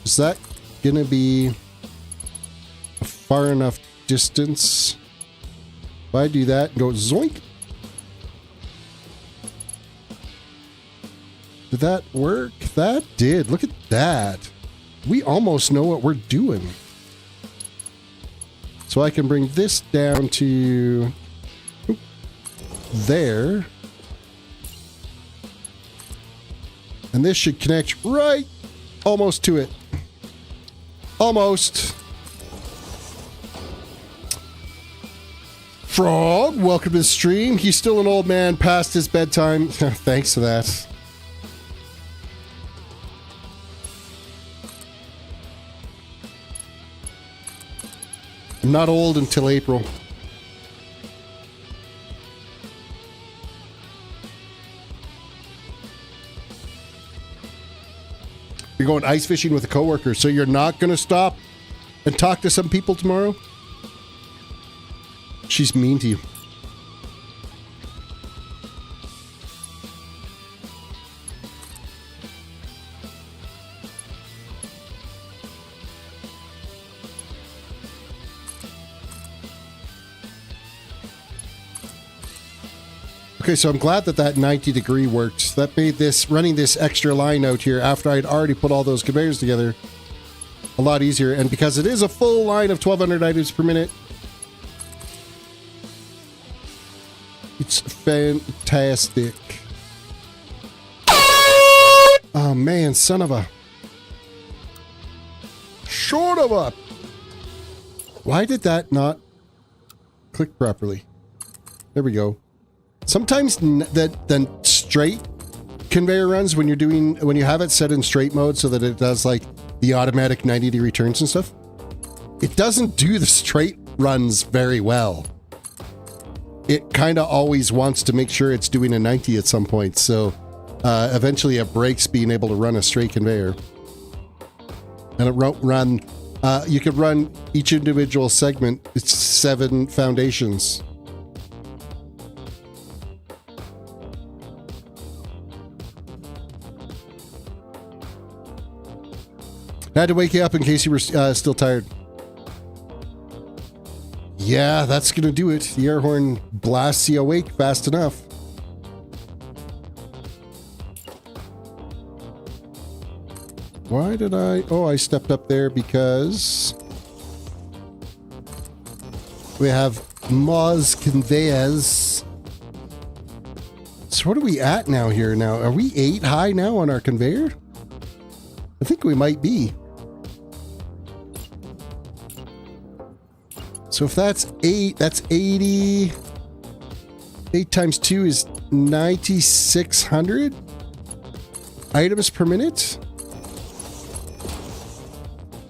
Is that gonna be a far enough distance? If I do that and go zoink. Did that work? That did. Look at that. We almost know what we're doing. So I can bring this down to there. And this should connect right almost to it. Almost. Frog, welcome to the stream. He's still an old man past his bedtime. Thanks for that. I'm not old until April. You're going ice fishing with a coworker, so you're not going to stop and talk to some people tomorrow? She's mean to you. Okay, so I'm glad that that 90-degree worked. That made this, running this extra line out here after I'd already put all those conveyors together, a lot easier. And because it is a full line of 1,200 items per minute, it's fantastic. Oh man, son of a... Short of a... Why did that not click properly? There we go. Sometimes the straight conveyor runs when you have it set in straight mode so that it does like the automatic 90-degree turns and stuff. It doesn't do the straight runs very well. It kind of always wants to make sure it's doing a 90 at some point. So eventually it breaks being able to run a straight conveyor. And it won't run. You could run each individual segment. It's 7 foundations. I had to wake you up in case you were still tired. Yeah, that's going to do it. The air horn blasts you awake fast enough. Why did I... Oh, I stepped up there because... we have Moz conveyors. So what are we at now here now? Are we 8 high now on our conveyor? I think we might be. So if that's 8, that's 80. 8 times 2 is 9,600 items per minute.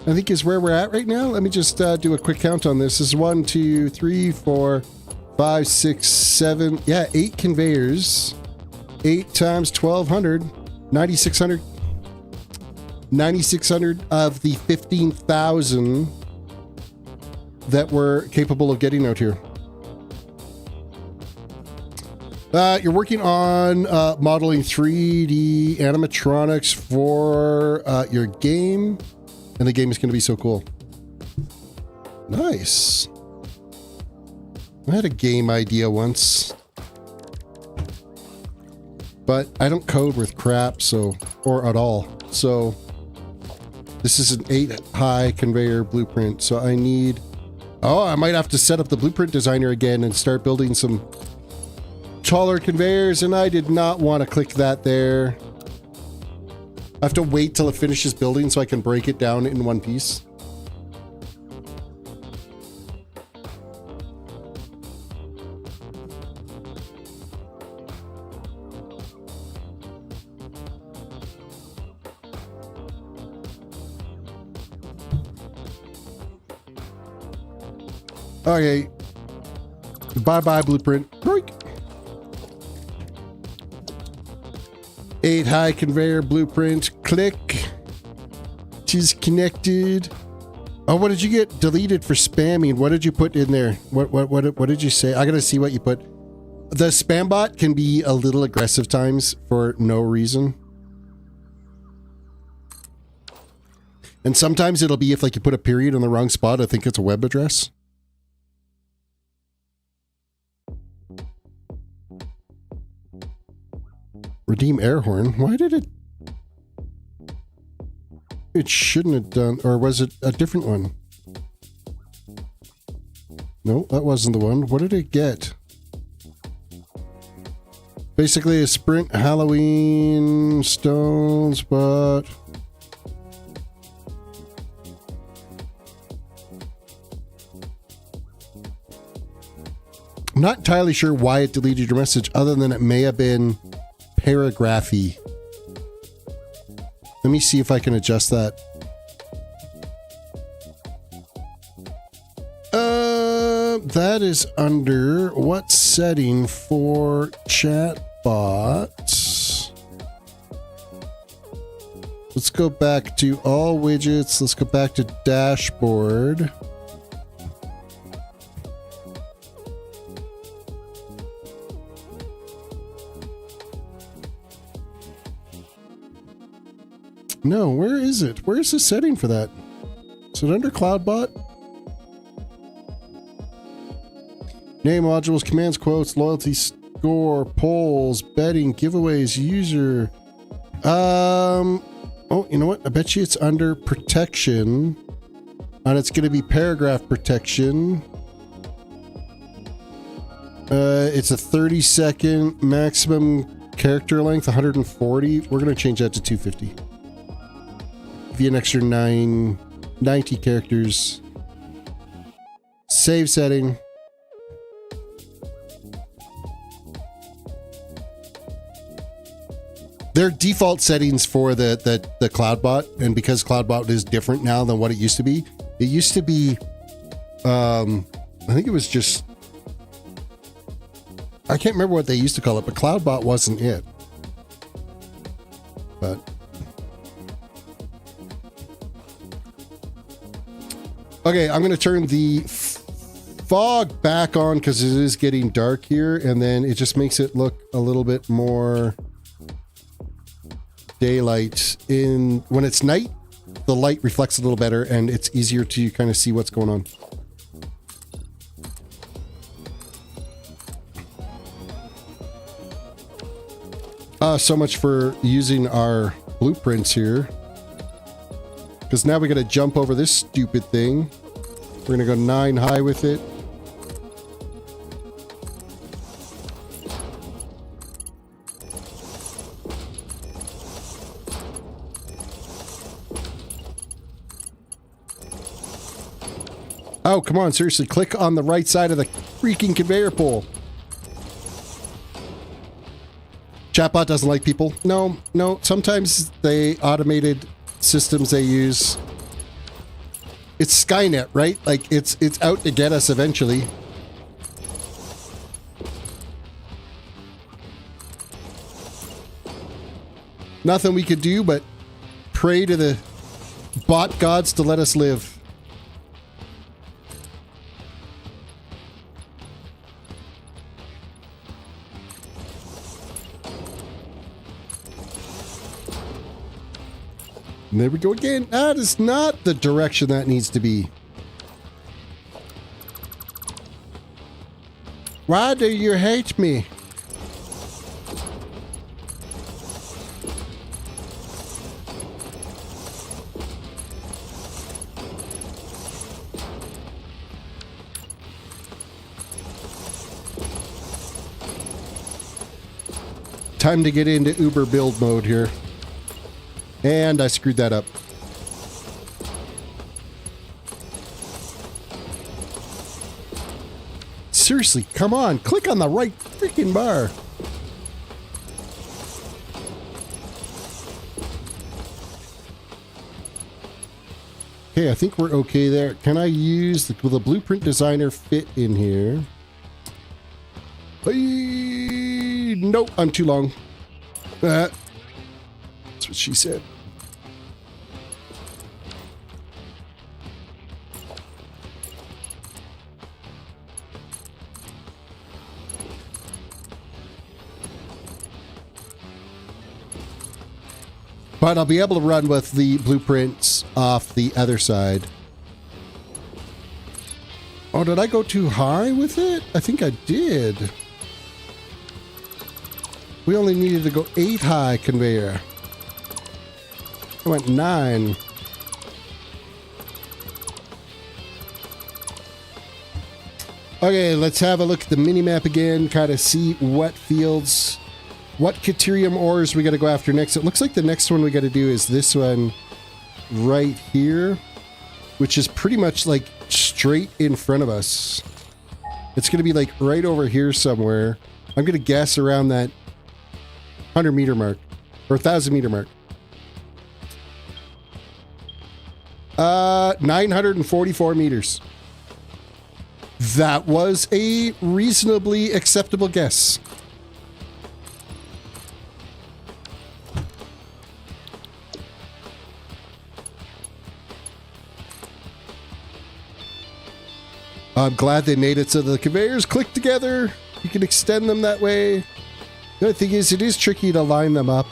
I think is where we're at right now. Let me just do a quick count on this. This is 1, 2, 3, 4, 5, 6, 7. Yeah, 8 conveyors. 8 times 1,200. 9,600. 9,600 of the 15,000 that we're capable of getting out here. You're working on modeling 3D animatronics for your game, and the game is going to be so cool. Nice. I had a game idea once, but I don't code with crap, so, or at all. So this is an 8 high conveyor blueprint, so I need... Oh, I might have to set up the blueprint designer again and start building some taller conveyors, and I did not want to click that there. I have to wait till it finishes building so I can break it down in one piece. Okay. Bye-bye, blueprint. Break. 8 high conveyor blueprint. Click. It is connected. Oh, what did you get deleted for spamming? What did you put in there? What did you say? I gotta see what you put. The spam bot can be a little aggressive times for no reason. And sometimes it'll be if like you put a period in the wrong spot, I think it's a web address. Redeem air horn. Why did it... It shouldn't have done... Or was it a different one? No, that wasn't the one. What did it get? Basically a sprint Halloween stone spot. not entirely sure why it deleted your message, other than it may have been paragraphy. Let me see if I can adjust that. That is under what setting for chatbots? Let's go back to all widgets. Let's go back to dashboard. No, where is it? Where's the setting for that? Is it under CloudBot? Name, modules, commands, quotes, loyalty score, polls, betting, giveaways, user. Oh, you know what? I bet you it's under protection. And it's going to be paragraph protection. It's a 30-second maximum character length, 140. We're going to change that to 250. Give you an extra 90 characters. Save setting. They're default settings for the CloudBot, and because CloudBot is different now than what it used to be. It used to be, I think it was just, I can't remember what they used to call it, but CloudBot wasn't it. But okay, I'm going to turn the fog back on because it is getting dark here, and then it just makes it look a little bit more daylight. When it's night, the light reflects a little better and it's easier to kind of see what's going on. So much for using our blueprints here, because now we got to jump over this stupid thing. We're gonna go 9 high with it. Oh, come on, seriously, click on the right side of the freaking conveyor pole. Chatbot doesn't like people. No, sometimes they automated systems they use. It's Skynet, right? Like, it's out to get us eventually. Nothing we could do but pray to the bot gods to let us live. And there we go again. That is not the direction that needs to be. Why do you hate me? Time to get into Uber build mode here. And I screwed that up. Seriously, come on. Click on the right freaking bar. Okay, I think we're okay there. Can I use will the blueprint designer fit in here? Hey, nope, I'm too long. That's what she said. But I'll be able to run with the blueprints off the other side. Oh, did I go too high with it? I think I did. We only needed to go 8 high conveyor. I went 9. Okay, let's have a look at the mini-map again, kind of see what fields, what Caterium ores we got to go after next. It looks like the next one we got to do is this one right here, which is pretty much like straight in front of us. It's going to be like right over here somewhere. I'm going to guess around that 100-meter mark or 1,000-meter mark. 944 meters. That was a reasonably acceptable guess. I'm glad they made it so the conveyors click together. You can extend them that way. The other thing is, it is tricky to line them up.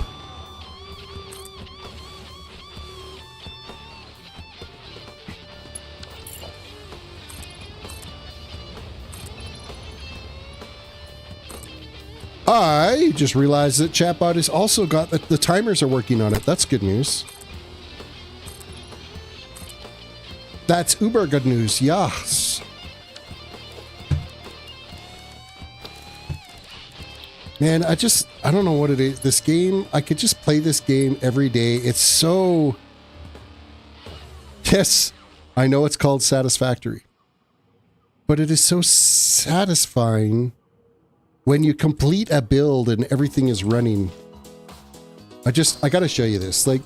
I just realized that Chatbot has also got the timers are working on it. That's good news. That's uber good news. Yes. Man, I don't know what it is. This game, I could just play this game every day. It's so... Yes, I know it's called Satisfactory. But it is so satisfying when you complete a build and everything is running. I gotta show you this. Like,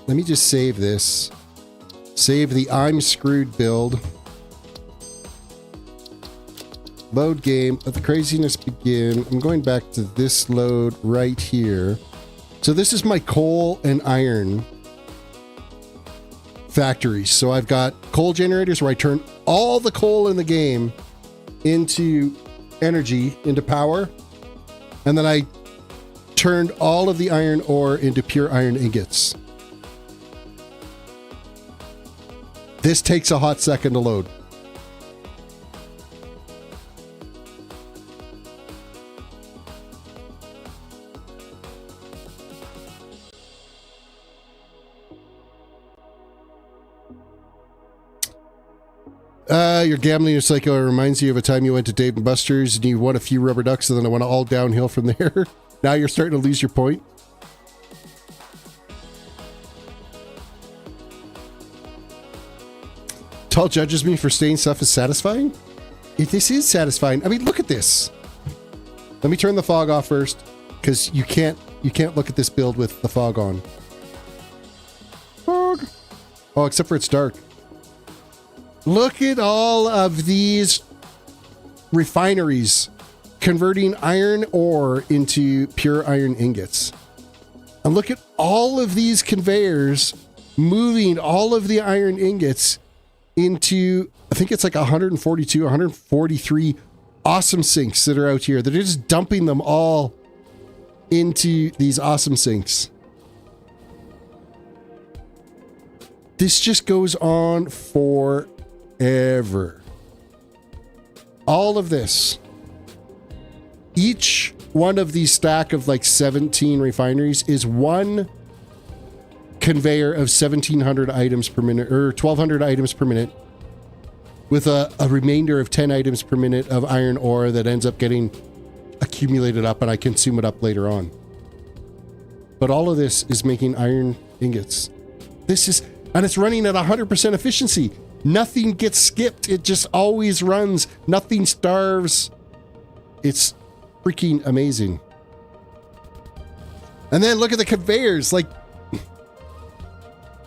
let me just save this. Save the I'm screwed build. Load game, let the craziness begin. I'm going back to this load right here. So this is my coal and iron factories. So I've got coal generators where I turn all the coal in the game into energy, into power. And then I turned all of the iron ore into pure iron ingots. This takes a hot second to load. You're gambling your psycho. It reminds you of a time you went to Dave & Buster's and you won a few rubber ducks and then it went all downhill from there. Now you're starting to lose your point. Tall judges me for saying stuff is satisfying? If this is satisfying, I mean, look at this. Let me turn the fog off first, because you can't look at this build with the fog on. Fog. Oh, except for it's dark. Look at all of these refineries converting iron ore into pure iron ingots. And look at all of these conveyors moving all of the iron ingots into, I think it's like 142, 143 awesome sinks that are out here. They're just dumping them all into these awesome sinks. This just goes on forever. All of this. Each one of these stack of like 17 refineries is one conveyor of 1,700 items per minute, or 1,200 items per minute, with a remainder of 10 items per minute of iron ore that ends up getting accumulated up and I consume it up later on. But all of this is making iron ingots. And it's running at 100% efficiency. Nothing gets skipped. It just always runs. Nothing starves. It's freaking amazing. And then look at the conveyors. Like,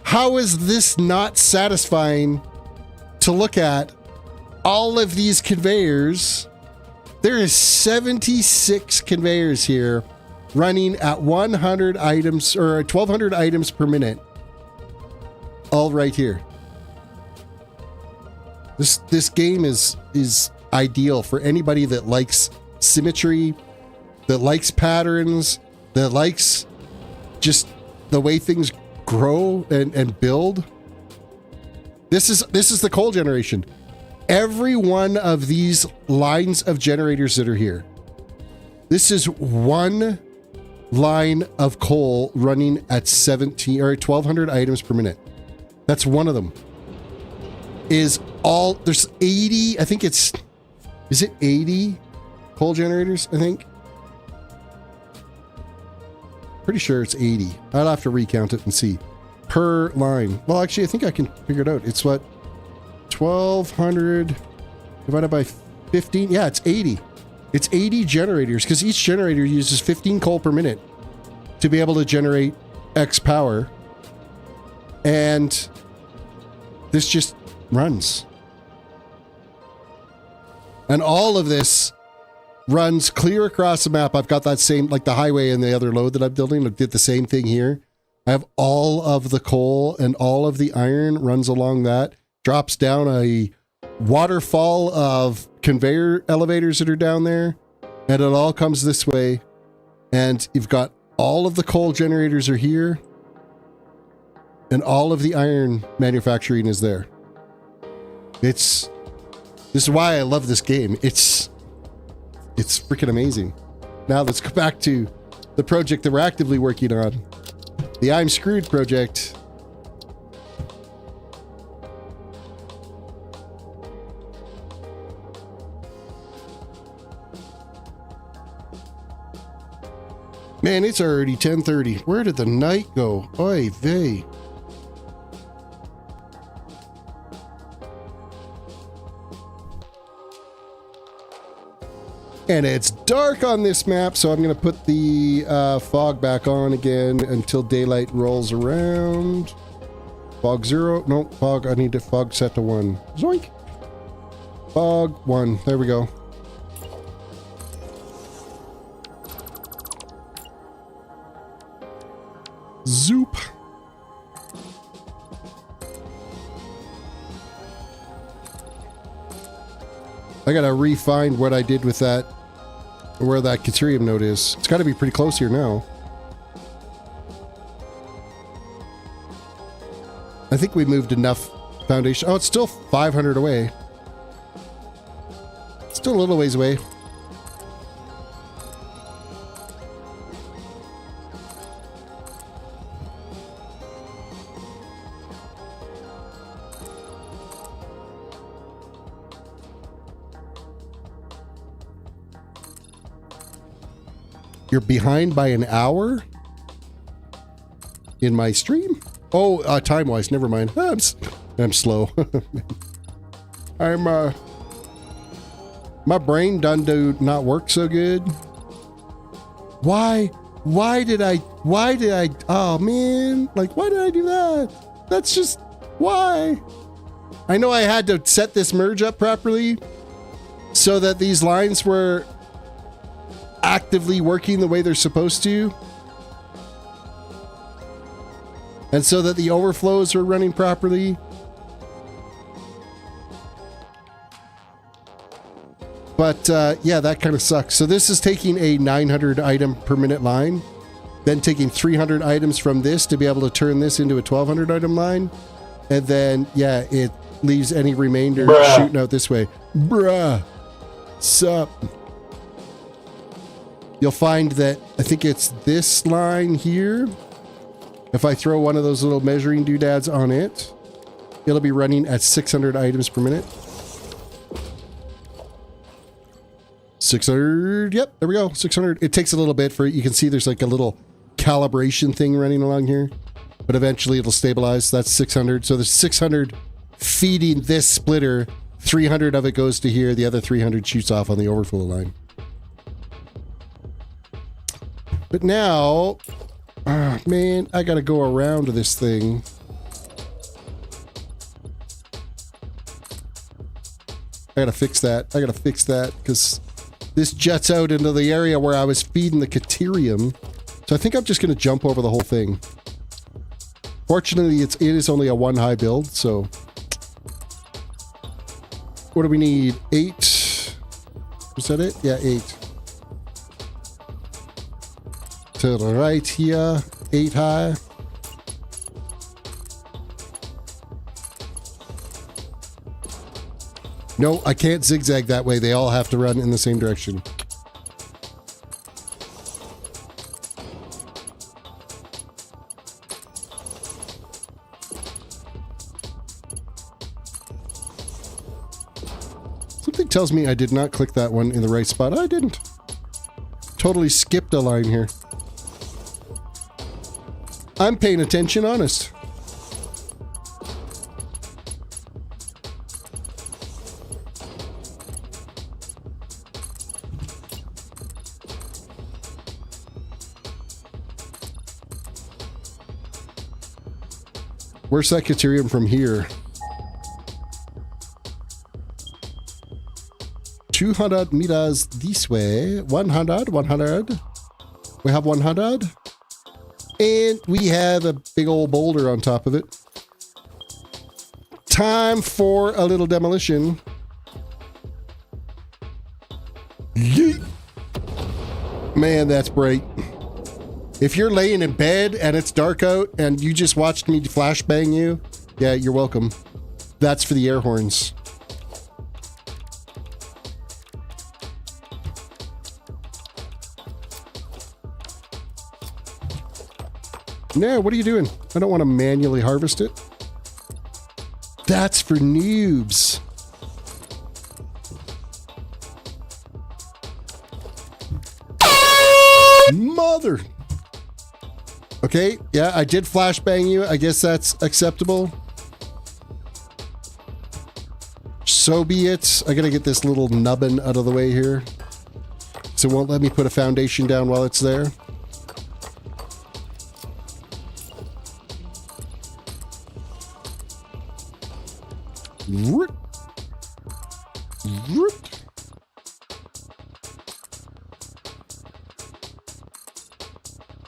how is this not satisfying to look at? All of these conveyors. There is 76 conveyors here running at 100 items or 1,200 items per minute. All right here. This game is ideal for anybody that likes symmetry, that likes patterns, that likes just the way things grow and build. This is the coal generation. Every one of these lines of generators that are here. This is one line of coal running at 17 or 1,200 items per minute. That's one of them. There's 80, I think is it 80 coal generators, I think? Pretty sure it's 80. I'll have to recount it and see. Per line. Well, actually, I think I can figure it out. It's what? 1,200 divided by 15. Yeah, it's 80. It's 80 generators because each generator uses 15 coal per minute to be able to generate X power. And this just runs. And all of this runs clear across the map. I've got that same, like the highway and the other load that I'm building. I did the same thing here. I have all of the coal and all of the iron runs along that. Drops down a waterfall of conveyor elevators that are down there. And it all comes this way. And you've got all of the coal generators are here. And all of the iron manufacturing is there. This is why I love this game. It's freaking amazing. Now let's go back to the project that we're actively working on. The I'm Screwed project. Man, it's already 10:30. Where did the night go? Oy vey. And it's dark on this map, so I'm going to put the fog back on again until daylight rolls around. Fog 0. No, fog. I need the fog set to 1. Zoink. Fog 1. There we go. Zoop. I gotta refine what I did with that, where that Caterium node is. It's gotta be pretty close here now. I think we moved enough foundation. Oh, it's still 500 away. Still a little ways away. You're behind by an hour in my stream? Oh, time-wise, never mind. I'm slow. My brain done do not work so good. Why did I, oh man, like, why did I do that? That's just, why? I know I had to set this merge up properly so that these lines were actively working the way they're supposed to. And so that the overflows are running properly. But yeah, that kind of sucks. So this is taking a 900 item per minute line, then taking 300 items from this to be able to turn this into a 1200 item line. And then, yeah, it leaves any remainder shooting out this way. Bruh. Sup. You'll find that, I think it's this line here. If I throw one of those little measuring doodads on it, it'll be running at 600 items per minute. 600, yep, there we go, 600. It takes a little bit for, you can see there's like a little calibration thing running along here, but eventually it'll stabilize. That's 600. So there's 600 feeding this splitter. 300 of it goes to here. The other 300 shoots off on the overflow line. But now, man, I gotta go around this thing. I gotta fix that. Because this jets out into the area where I was feeding the Caterium. So I think I'm just gonna jump over the whole thing. Fortunately, it is only a 1 high build, so. What do we need? 8. Was that it? Yeah, 8. To the right here, 8 high. No, I can't zigzag that way. They all have to run in the same direction. Something tells me I did not click that one in the right spot. I didn't. Totally skipped a line here. I'm paying attention, honest. Where's that Caterium from here? 200 meters this way. 100. We have 100. And we have a big old boulder on top of it. Time for a little demolition. Yeet. Man, that's bright. If you're laying in bed and it's dark out and you just watched me flashbang you, yeah, you're welcome. That's for the air horns. No, what are you doing? I don't want to manually harvest it. That's for noobs. Mother. Okay, yeah, I did flashbang you. I guess that's acceptable. So be it. I gotta get this little nubbin out of the way here. So it won't let me put a foundation down while it's there.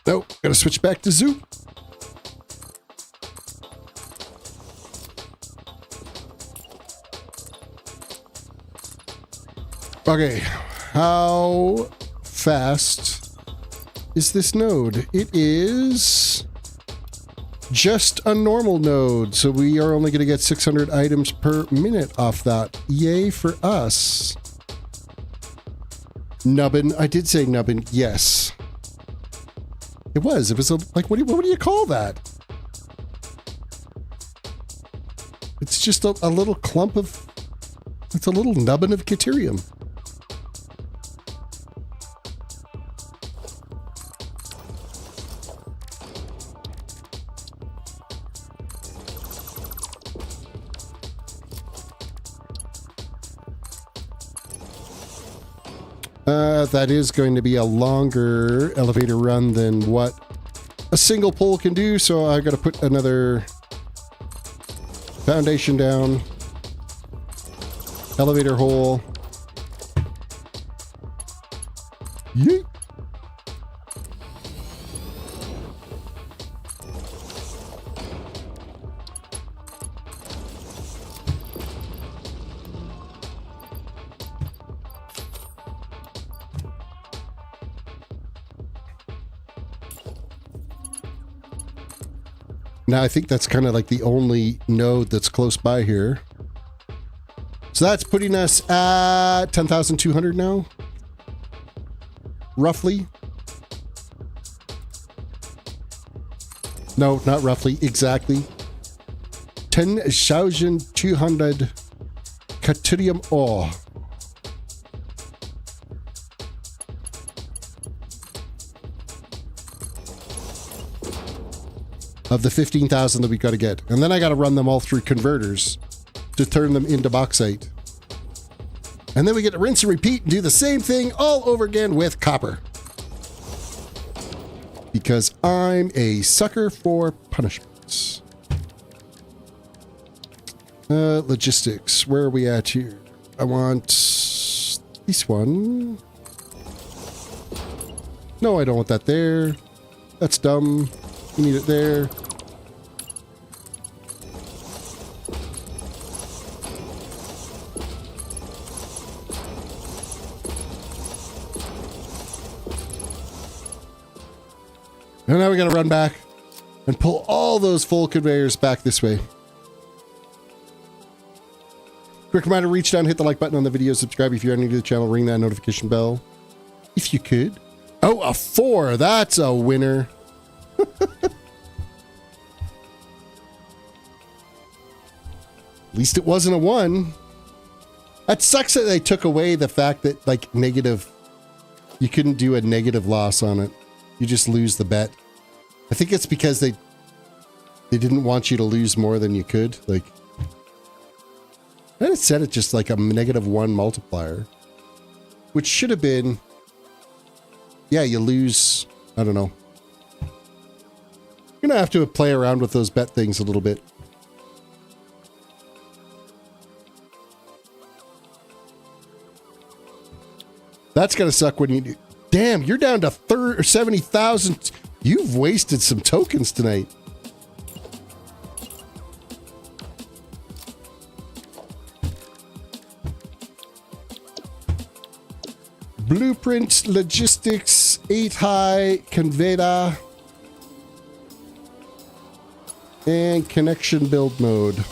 Nope, gotta switch back to zoo. Okay, how fast is this node? It is just a normal node, so we are only going to get 600 items per minute off that. Yay for us. Nubbin. I did say nubbin. Yes. It was a, like, what do you call that? It's just a little clump of, it's a little nubbin of Caterium. That is going to be a longer elevator run than what a single pole can do, so I got to put another foundation down, elevator hole. Yeet. Now, I think that's kind of like the only node that's close by here. So that's putting us at 10,200 now. Roughly. No, not roughly. Exactly. 10,200 Caterium ore. Of the 15,000 that we got to get. And then I got to run them all through converters to turn them into bauxite. And then we get to rinse and repeat and do the same thing all over again with copper. Because I'm a sucker for punishments. Logistics. Where are we at here? I want this one. No, I don't want that there. That's dumb. You need it there. And now we gotta run back and pull all those full conveyors back this way. Quick reminder, reach down, hit the like button on the video, subscribe if you're new to the channel, ring that notification bell. If you could. Oh, a 4. That's a winner. At least it wasn't a 1. That sucks that they took away the fact that, like, negative, you couldn't do a negative loss on it. You just lose the bet. I think it's because they didn't want you to lose more than you could. Like, I set it just like a -1 multiplier, which should have been, yeah, you lose, I don't know. You're gonna have to play around with those bet things a little bit. That's going to suck when you... Damn, you're down to 70,000. You've wasted some tokens tonight. Blueprint, logistics, 8 high, conveda, and connection build mode.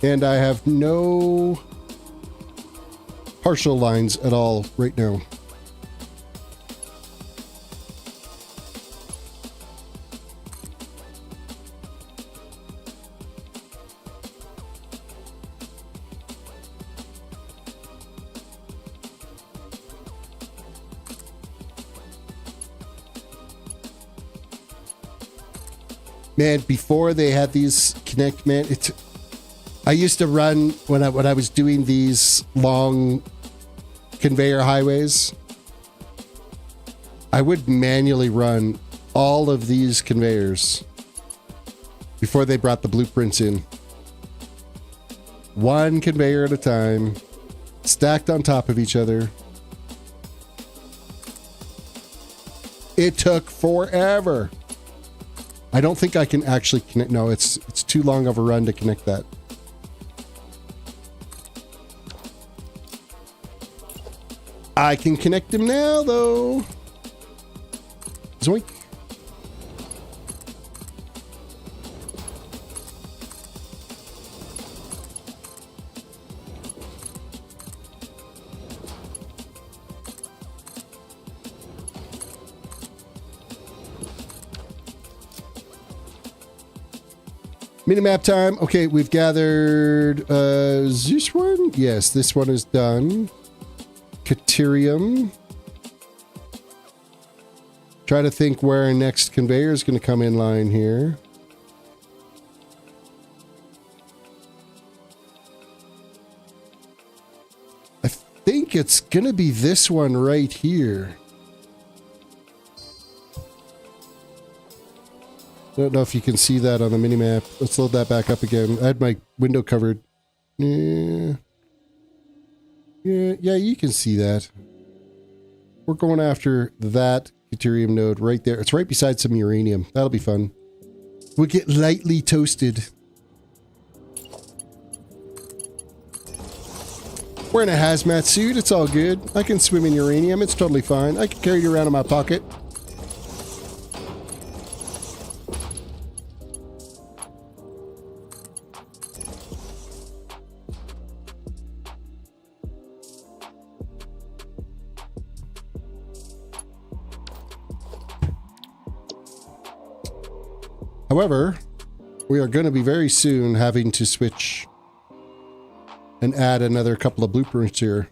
And I have no partial lines at all right now. Man, before they had these connect, man, I used to run when I was doing these long conveyor highways. I would manually run all of these conveyors before they brought the blueprints in. One conveyor at a time, stacked on top of each other. It took forever. I don't think I can actually connect. No, it's too long of a run to connect that. I can connect him now, though. Zoink. Minimap time. Okay, we've gathered this one? Yes, this one is done. Caterium. Try to think where our next conveyor is going to come in line here. I think it's going to be this one right here. I don't know if you can see that on the minimap. Let's load that back up again. I had my window covered. Yeah, you can see that. We're going after that Caterium node right there. It's right beside some uranium. That'll be fun. We'll get lightly toasted. Wearing a hazmat suit. It's all good. I can swim in uranium. It's totally fine. I can carry it around in my pocket. However, we are going to be very soon having to switch and add another couple of blueprints here.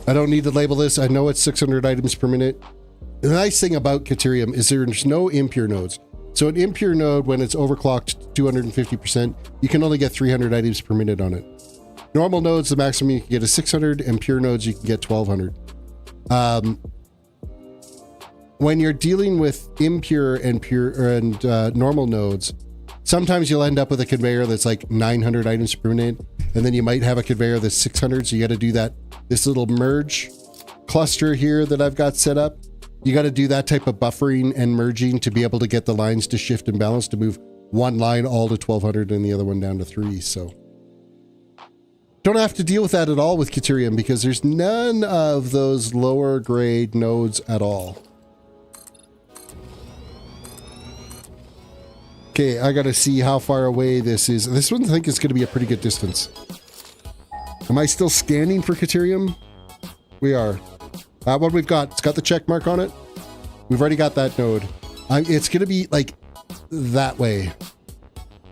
I don't need to label this. I know it's 600 items per minute. The nice thing about Caterium is there's no impure nodes. So an impure node, when it's overclocked to 250%, you can only get 300 items per minute on it. Normal nodes, the maximum you can get is 600, and pure nodes, you can get 1200. When you're dealing with impure and pure and normal nodes, sometimes you'll end up with a conveyor that's like 900 items per minute, and then you might have a conveyor that's 600, so you got to do that. This little merge cluster here that I've got set up, you got to do that type of buffering and merging to be able to get the lines to shift and balance to move one line all to 1200 and the other one down to 3. So don't have to deal with that at all with Caterium because there's none of those lower grade nodes at all. Okay, I got to see how far away this is. This one I think is going to be a pretty good distance. Am I still scanning for Caterium? We are. That one we've got. It's got the check mark on it. We've already got that node. It's going to be like that way.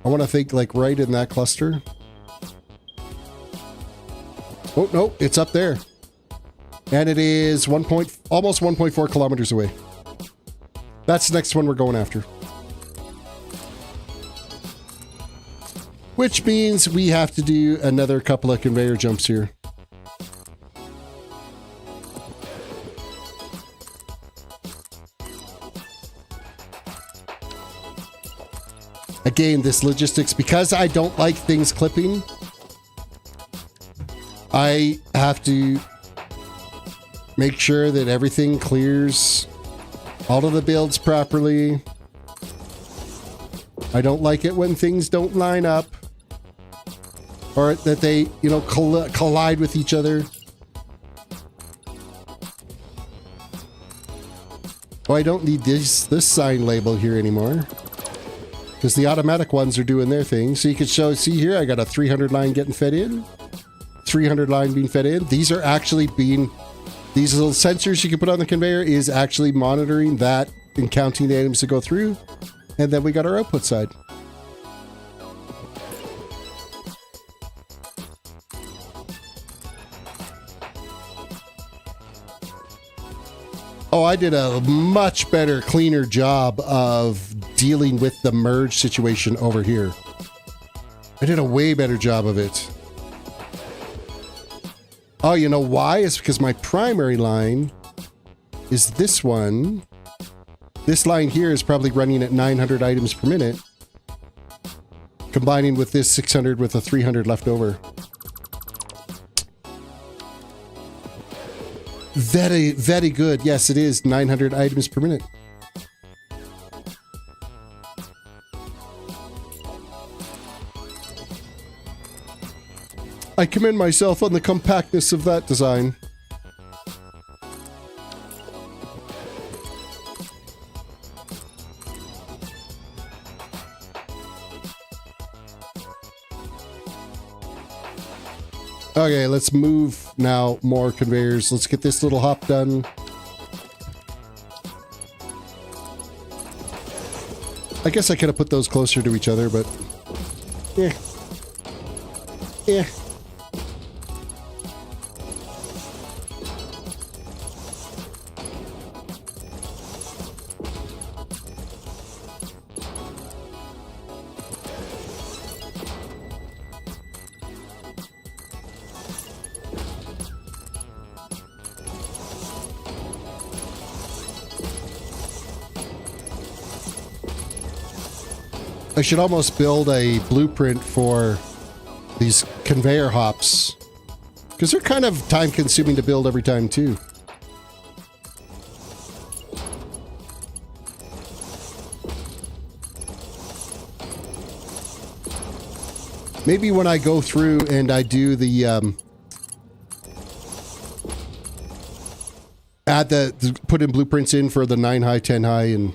I want to think like right in that cluster. Oh, no, it's up there. And it is almost 1.4 kilometers away. That's the next one we're going after. Which means we have to do another couple of conveyor jumps here. Again, this logistics, because I don't like things clipping, I have to make sure that everything clears all of the builds properly. I don't like it when things don't line up or that they, you know, collide with each other. Oh, I don't need this sign label here anymore because the automatic ones are doing their thing. So you can see here, I got a 300 line getting fed in, 300 line being fed in. These are actually being, these little sensors you can put on the conveyor is actually monitoring that and counting the items to go through. And then we got our output side. Oh, I did a much better, cleaner job of dealing with the merge situation over here. I did a way better job of it. Oh, you know why? It's because my primary line is this one. This line here is probably running at 900 items per minute, combining with this 600 with a 300 left over. Very, very good. Yes, it is 900 items per minute. I commend myself on the compactness of that design. Okay, let's move now more conveyors. Let's get this little hop done. I guess I could have put those closer to each other, but yeah. Yeah. I should almost build a blueprint for these conveyor hops because they're kind of time consuming to build every time too. Maybe when I go through and I do the put in blueprints in for the 9 high, 10 high, and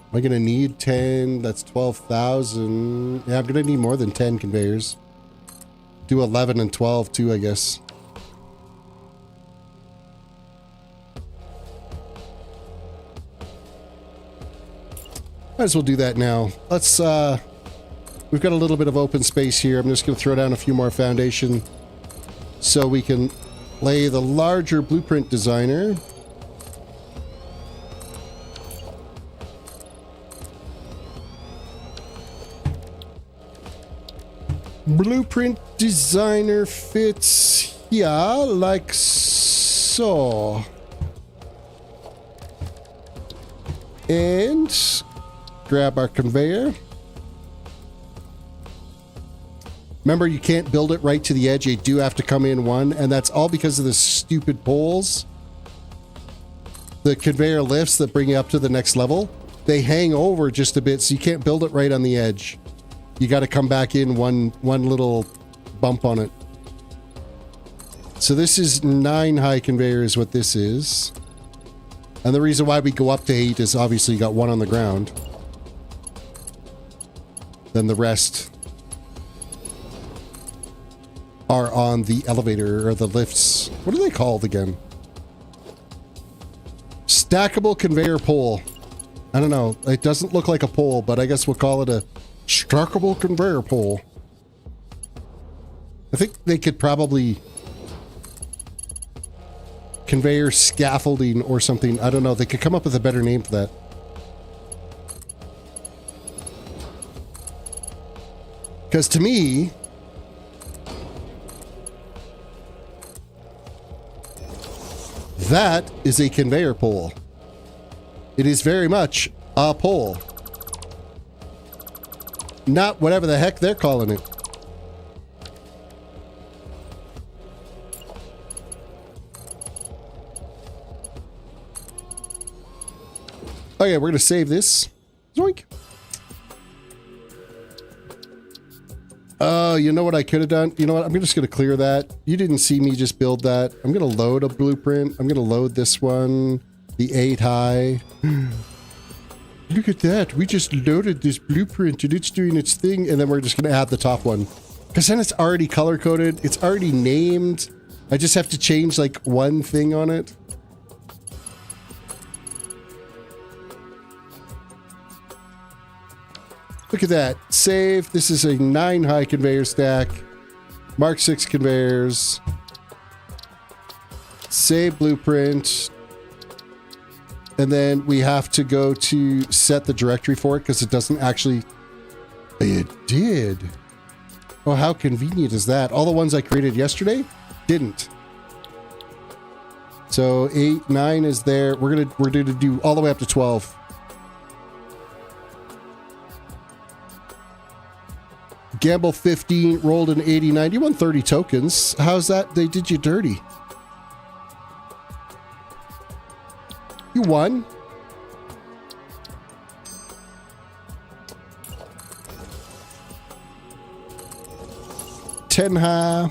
am I going to need 10? That's 12,000. Yeah, I'm going to need more than 10 conveyors. Do 11 and 12 too, I guess. Might as well do that now. Let's, we've got a little bit of open space here. I'm just going to throw down a few more foundation so we can lay the larger blueprint designer. Blueprint designer fits here like so. And grab our conveyor. Remember, you can't build it right to the edge. You do have to come in one, and that's all because of the stupid poles. The conveyor lifts that bring you up to the next level, they hang over just a bit, so you can't build it right on the edge. You got to come back in one little bump on it. So this is 9 high conveyor is what this is. And the reason why we go up to 8 is obviously you got 1 on the ground. Then the rest are on the elevator or the lifts. What are they called again? Stackable conveyor pole. I don't know. It doesn't look like a pole, but I guess we'll call it a stackable conveyor pole. I think they could probably conveyor scaffolding or something. I don't know. They could come up with a better name for that. Because to me, that is a conveyor pole. It is very much a pole. Not whatever the heck they're calling it. Okay, we're going to save this. Zoink. Oh, you know what I could have done? You know what? I'm just going to clear that. You didn't see me just build that. I'm going to load a blueprint. I'm going to load this one. The 8 high. Look at that. We just loaded this blueprint and it's doing its thing. And then we're just going to add the top one. Because then it's already color-coded. It's already named. I just have to change like one thing on it. Look at that. Save. This is a 9 high conveyor stack. Mark 6 conveyors. Save blueprint. And then we have to go to set the directory for it because it doesn't actually... It did. Oh, how convenient is that? All the ones I created yesterday didn't. So 8, 9 is there. We're gonna do all the way up to 12. Gamble 15, rolled an 89. You won 30 tokens. How's that? They did you dirty. You won. Ten high.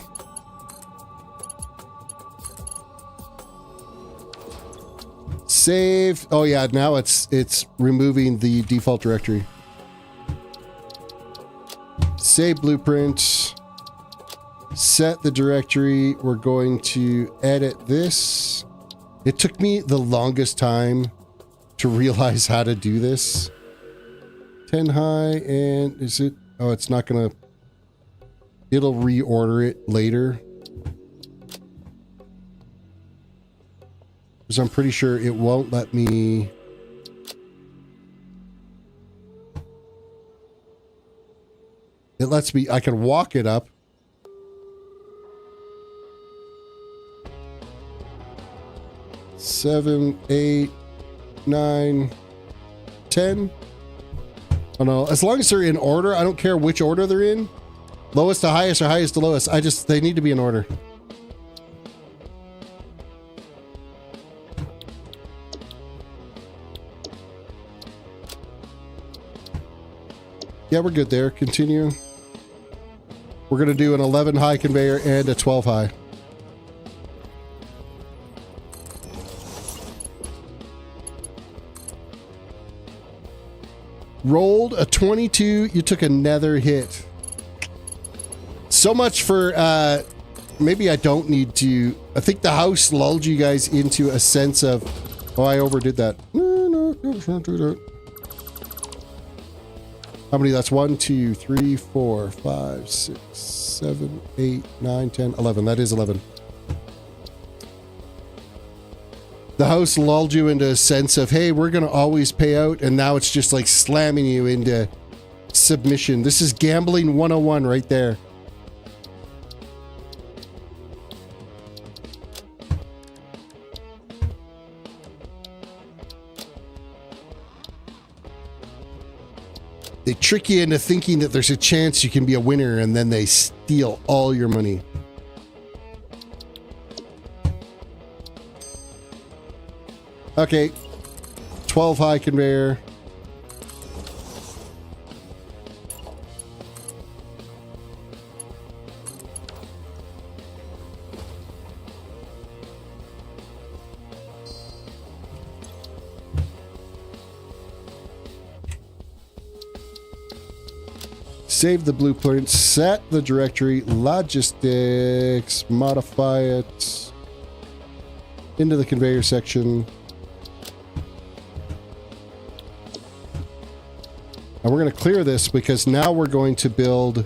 Save. Oh yeah, now it's removing the default directory. Save blueprint. Set the directory. We're going to edit this. It took me the longest time to realize how to do this. 10 high, and is it... Oh, it's not gonna... It'll reorder it later. Because I'm pretty sure it won't let me... It lets me... I can walk it up. Seven, 8, 9, 10. Oh no, as long as they're in order, I don't care which order they're in. Lowest to highest or highest to lowest. They need to be in order. Yeah, we're good there. Continue. We're going to do an 11 high conveyor and a 12 high. Rolled a 22. You took another hit. So much for, maybe I don't need to. I think the house lulled you guys into a sense of, oh, I overdid that. No, don't do that. How many? That's 1, 2, 3, 4, 5, 6, 7, 8, 9, 10, 11. That is 11. The house lulled you into a sense of, hey, we're going to always pay out. And now it's just like slamming you into submission. This is gambling 101 right there. They trick you into thinking that there's a chance you can be a winner, and then they steal all your money. Okay. 12 high conveyor. Save the blueprint, set the directory, logistics, modify it into the conveyor section. And we're going to clear this because now we're going to build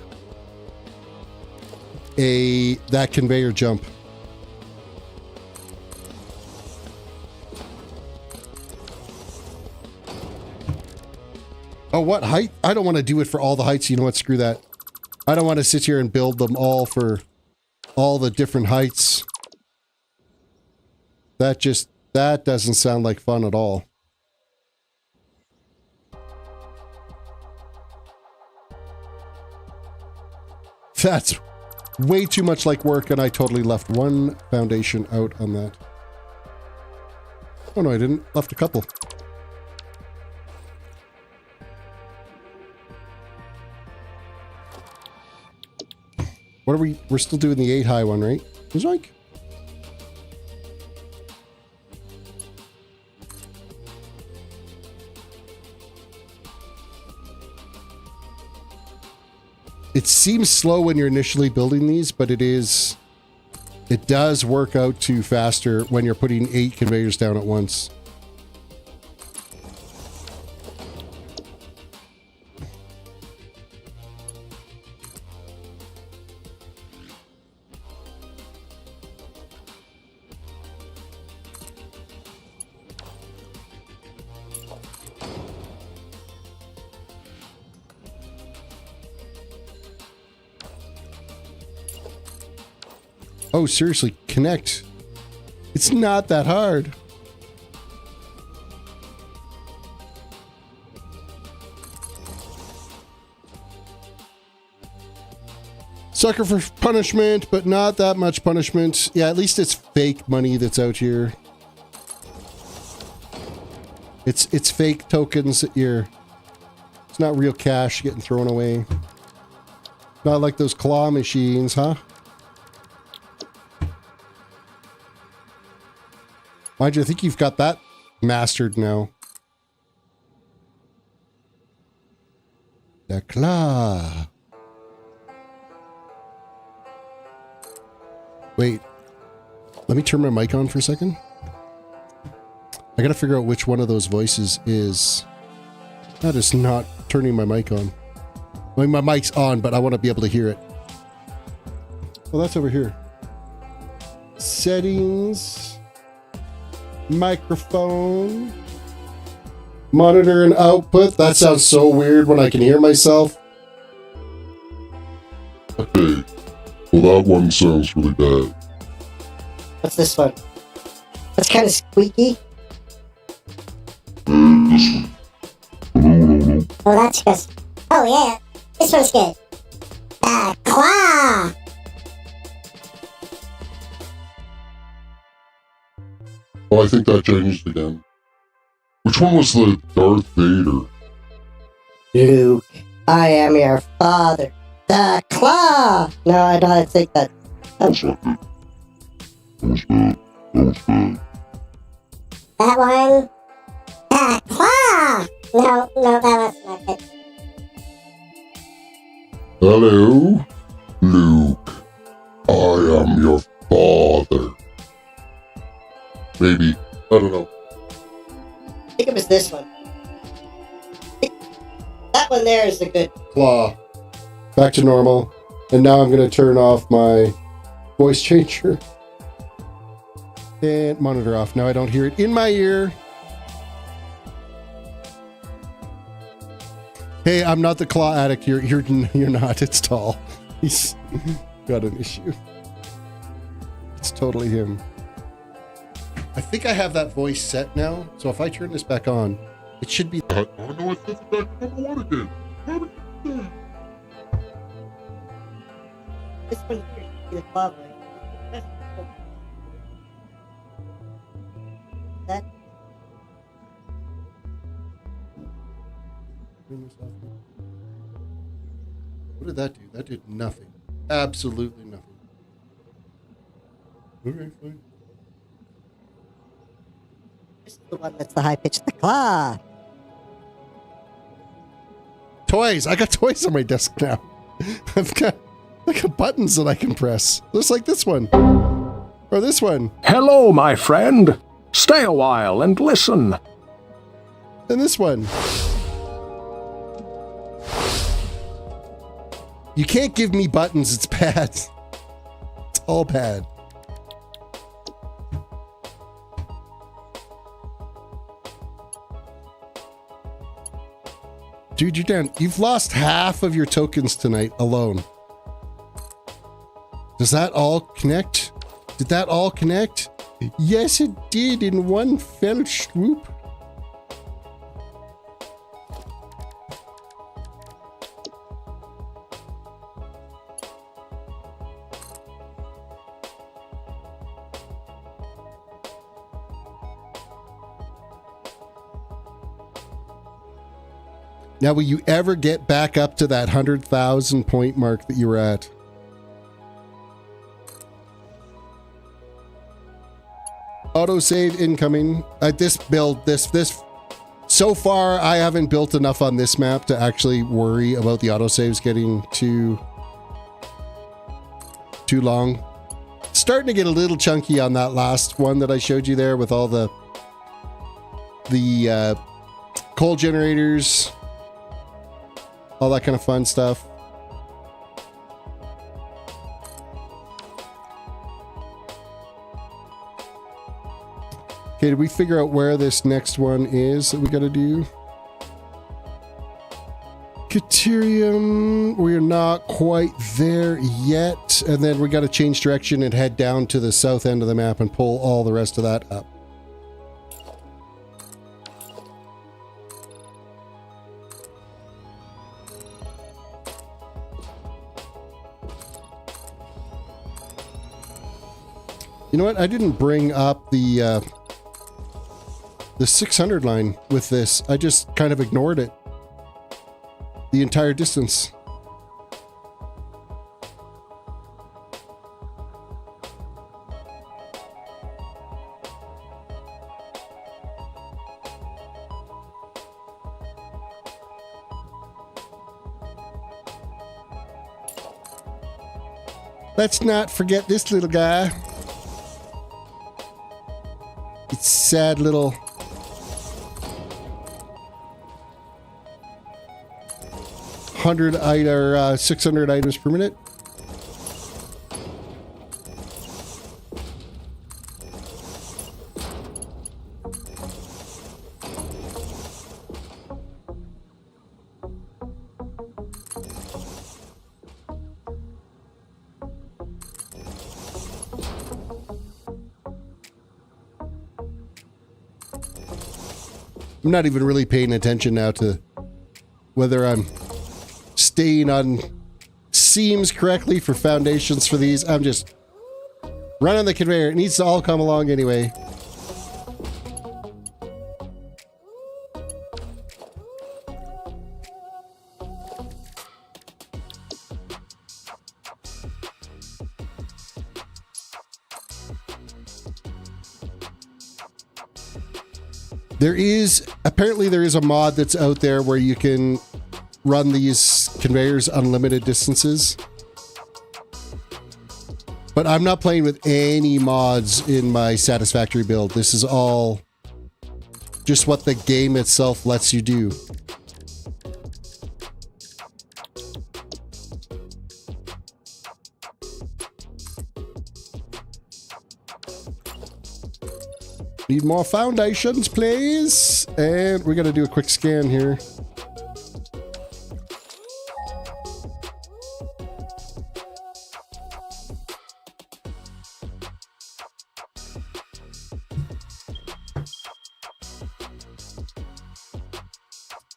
that conveyor jump. Oh, what height? I don't want to do it for all the heights. You know what? Screw that. I don't want to sit here and build them all for all the different heights. That doesn't sound like fun at all. That's way too much like work, and I totally left one foundation out on that. Oh no, I didn't. Left a couple. What are we? We're still doing the 8 high one, right? Zoink. It seems slow when you're initially building these, but it does work out to faster when you're putting 8 conveyors down at once. Oh, seriously, connect. It's not that hard. Sucker for punishment, but not that much punishment. Yeah, at least it's fake money that's out here. It's fake tokens that it's not real cash getting thrown away. Not like those claw machines, huh? Mind you, I think you've got that mastered now. The claw. Wait. Let me turn my mic on for a second. I gotta figure out which one of those voices is... That is not turning my mic on. I mean, my mic's on, but I want to be able to hear it. Well, that's over here. Settings... Microphone, monitor and output. That sounds so weird when I can hear myself. Okay, well that one sounds really bad. What's this one? That's kind of squeaky. This one. Hello. Oh, that's just... Oh, yeah. This one's good. Claw! Oh, I think that changed again. Which one was the Darth Vader? Luke, I am your father. The claw! No, I don't think that. That's not good. That was bad. That was bad. That one? The claw! No, that was not good. Hello, Luke. I am your father. Maybe. I don't know. I think it was this one. That one there is a good... Claw. Back to normal. And now I'm going to turn off my voice changer. And monitor off. Now I don't hear it in my ear. Hey, I'm not the claw addict. You're not. It's tall. He's got an issue. It's totally him. I think I have that voice set now, so if I turn this back on, it should be... Oh no, I set it back to number 1 again. How did you do that? This one here should be the claw voice. That... What did that do? That did nothing. Absolutely nothing. Okay, fine. This is the one that's the high pitch. The claw! Toys! I got toys on my desk now. I've got buttons that I can press. Just like this one. Or this one. Hello, my friend. Stay a while and listen. And this one. You can't give me buttons, it's bad. all bad. Dude, you're down. You've lost half of your tokens tonight alone. Does that all connect? Did that all connect? Yes, it did in one fell swoop. Now, will you ever get back up to that 100,000 point mark that you were at? Autosave incoming. This build, this. So far, I haven't built enough on this map to actually worry about the autosaves getting too long. Starting to get a little chunky on that last one that I showed you there with all the coal generators. All that kind of fun stuff. Okay, did we figure out where this next one is that we got to do? Caterium, we're not quite there yet. And then we got to change direction and head down to the south end of the map and pull all the rest of that up. You know what? I didn't bring up the 600 line with this. I just kind of ignored it the entire distance. Let's not forget this little guy. It's sad little 100 or 600 items per minute. I'm not even really paying attention now to whether I'm staying on seams correctly for foundations for these. I'm just running the conveyor. It needs to all come along anyway. Apparently there is a mod that's out there where you can run these conveyors unlimited distances. But I'm not playing with any mods in my Satisfactory build. This is all just what the game itself lets you do. Need more foundations, please. And we got to do a quick scan here.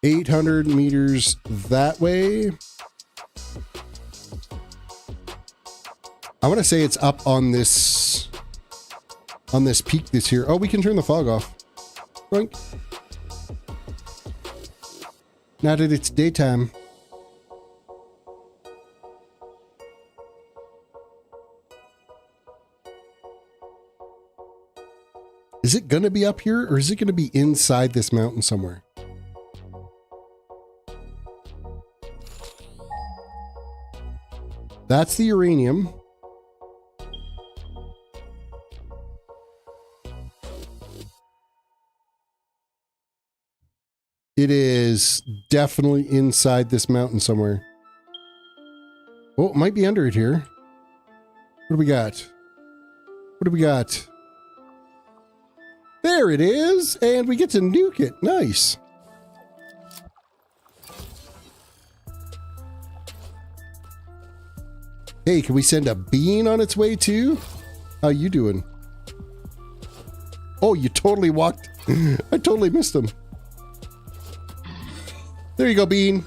$800 meters that way. I want to say it's up on this peak that's here. Oh, we can turn the fog off. Boink. Now that it's daytime. Is it going to be up here or is it going to be inside this mountain somewhere? That's the uranium. It is definitely inside this mountain somewhere. Oh, it might be under it here. What do we got? What do we got? There it is, and we get to nuke it. Nice. Hey, can we send a bean on its way too? How you doing? Oh, you totally walked. I totally missed him. There you go, bean.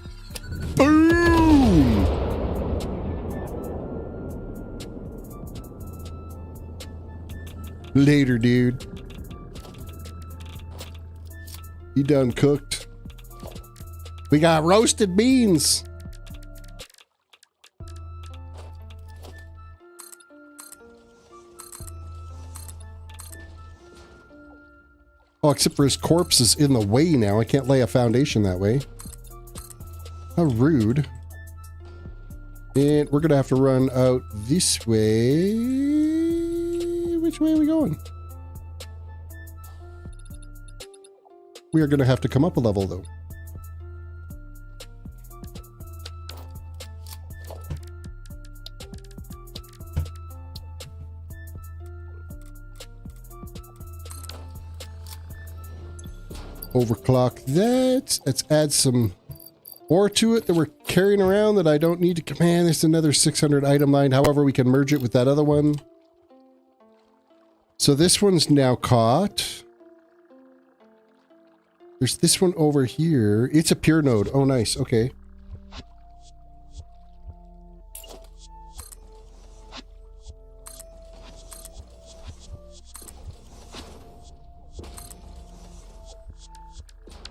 Boom! Later, dude. You done cooked? We got roasted beans. Oh, except for his corpse is in the way now. I can't lay a foundation that way. How rude. And we're going to have to run out this way. Which way are we going? We are going to have to come up a level, though. Overclock that. Let's add some ore to it that we're carrying around that I don't need to command. There's another 600 item line. However, we can merge it with that other one. So this one's now caught. There's this one over here. It's a pure node. Oh, nice. Okay.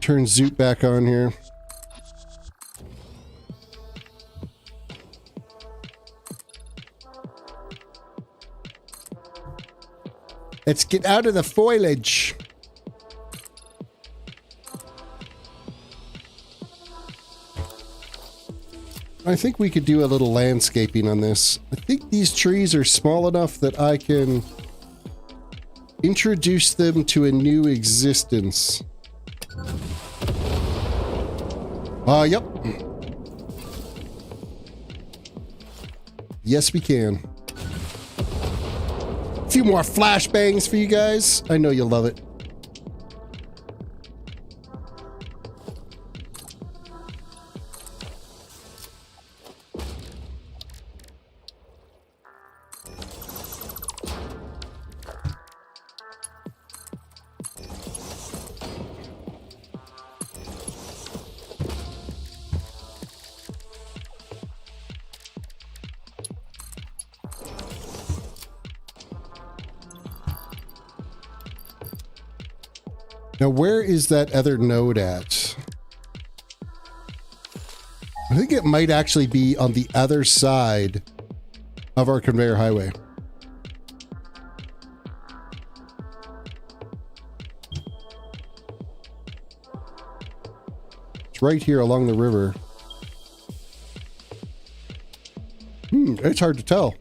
Turn Zoot back on here. Let's get out of the foliage. I think we could do a little landscaping on this. I think these trees are small enough that I can introduce them to a new existence. Yep. Yes, we can. A few more flashbangs for you guys. I know you'll love it. Now, where is that other node at? I think it might actually be on the other side of our conveyor highway. It's right here along the river. It's hard to tell.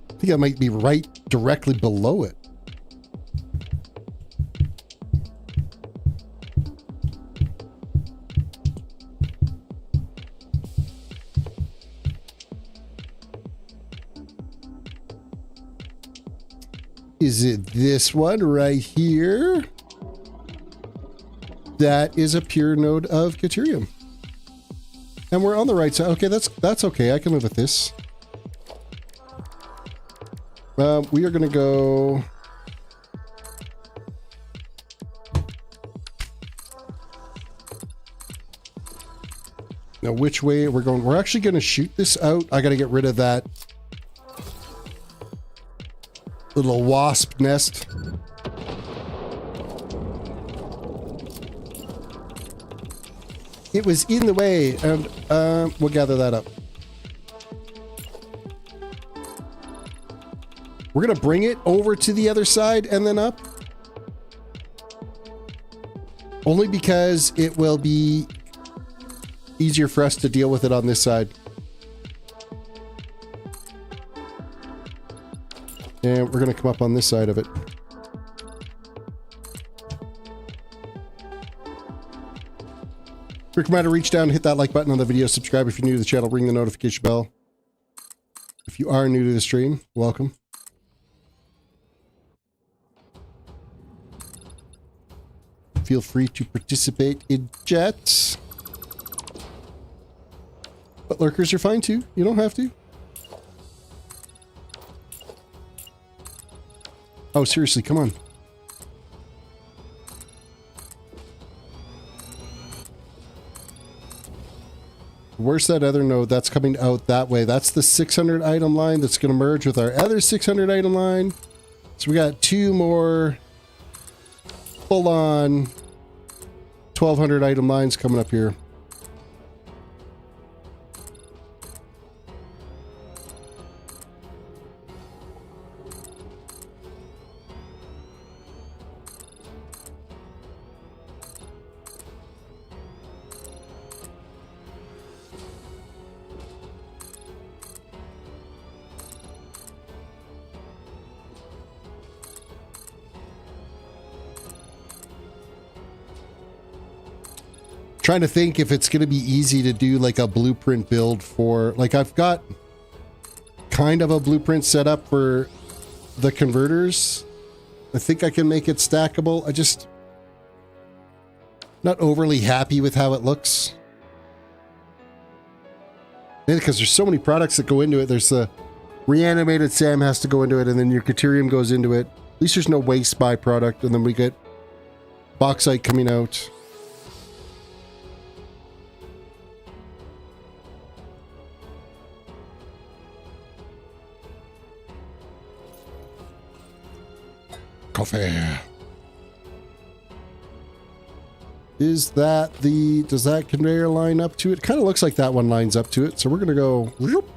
I think I might be right directly below it. Is it this one right here? That is a pure node of Caterium. And we're on the right side. Okay, that's okay. I can live with this. We are going to go... Now, which way we're going? We're actually going to shoot this out. I got to get rid of that little wasp nest. It was in the way, and we'll gather that up. We're gonna bring it over to the other side and then up. Only because it will be easier for us to deal with it on this side. And we're going to come up on this side of it. Quick reminder, reach down, hit that like button on the video, subscribe if you're new to the channel, ring the notification bell. If If you are new to the stream, welcome. Feel free to participate in chat. But lurkers are fine too. You don't have to. Oh, seriously, come on. Where's that other node? That's coming out that way. That's the 600 item line that's going to merge with our other 600 item line. So we got 2 more full-on 1200 item lines coming up here. Trying to think if it's going to be easy to do like a blueprint build for, like, I've got kind of a blueprint set up for the converters. I think I can make it stackable. I just not overly happy with how it looks. Maybe because there's so many products that go into it. There's the reanimated SAM has to go into it, and then your Caterium goes into it. At least there's no waste byproduct, and then we get Bauxite coming out. Coffee. Is that the, does that conveyor line up to it? Kind of looks like that one lines up to it. So we're going to go. Whoop.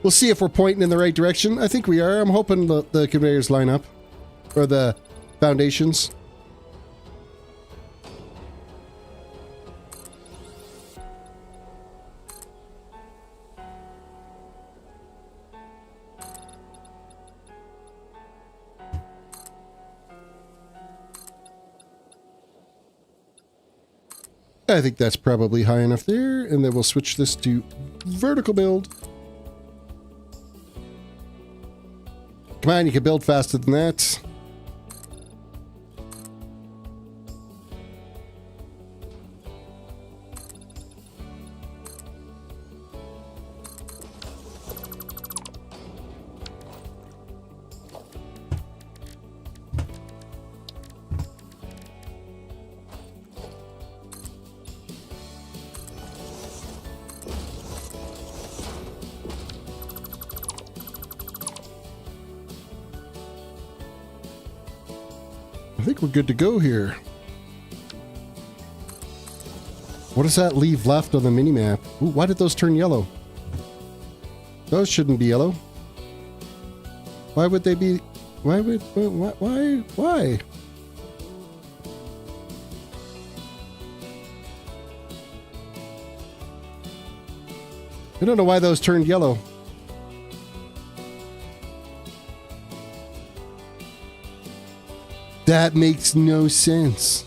We'll see if we're pointing in the right direction. I think we are. I'm hoping the conveyors line up, or the foundations. I think that's probably high enough there, and then we'll switch this to vertical build. Come on, you can build faster than that. I think we're good to go here. What does that leave left on the minimap? Ooh, why did those turn yellow? Those shouldn't be yellow. Why would they be? Why would? Why? I don't know why those turned yellow. That makes no sense.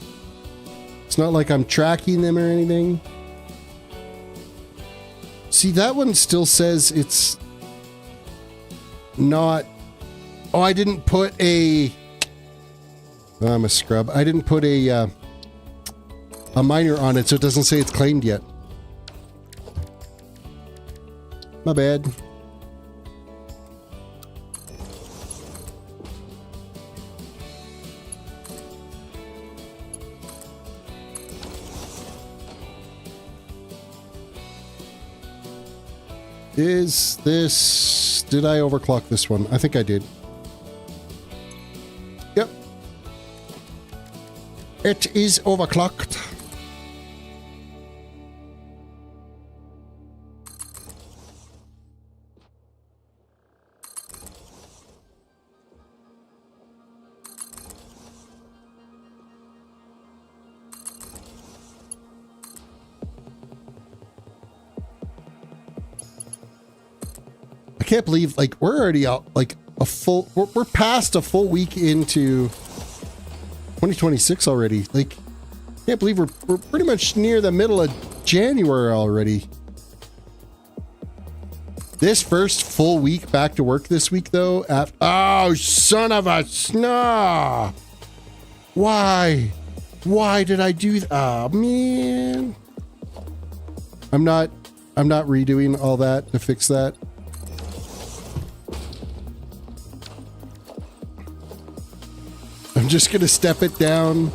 It's not like I'm tracking them or anything. See, that one still says it's not... Oh, I didn't put a... Oh, I'm a scrub. I didn't put a miner on it, so it doesn't say it's claimed yet. My bad. Is this... Did I overclock this one? I think I did. Yep. It is overclocked. I can't believe, like, we're already out, like, we're past a full week into 2026 already. Like, can't believe we're pretty much near the middle of January already. This first full week back to work this week, though. Oh, son of a snah! Why? Why did I do that? Oh, man. I'm not redoing all that to fix that. I'm just going to step it down.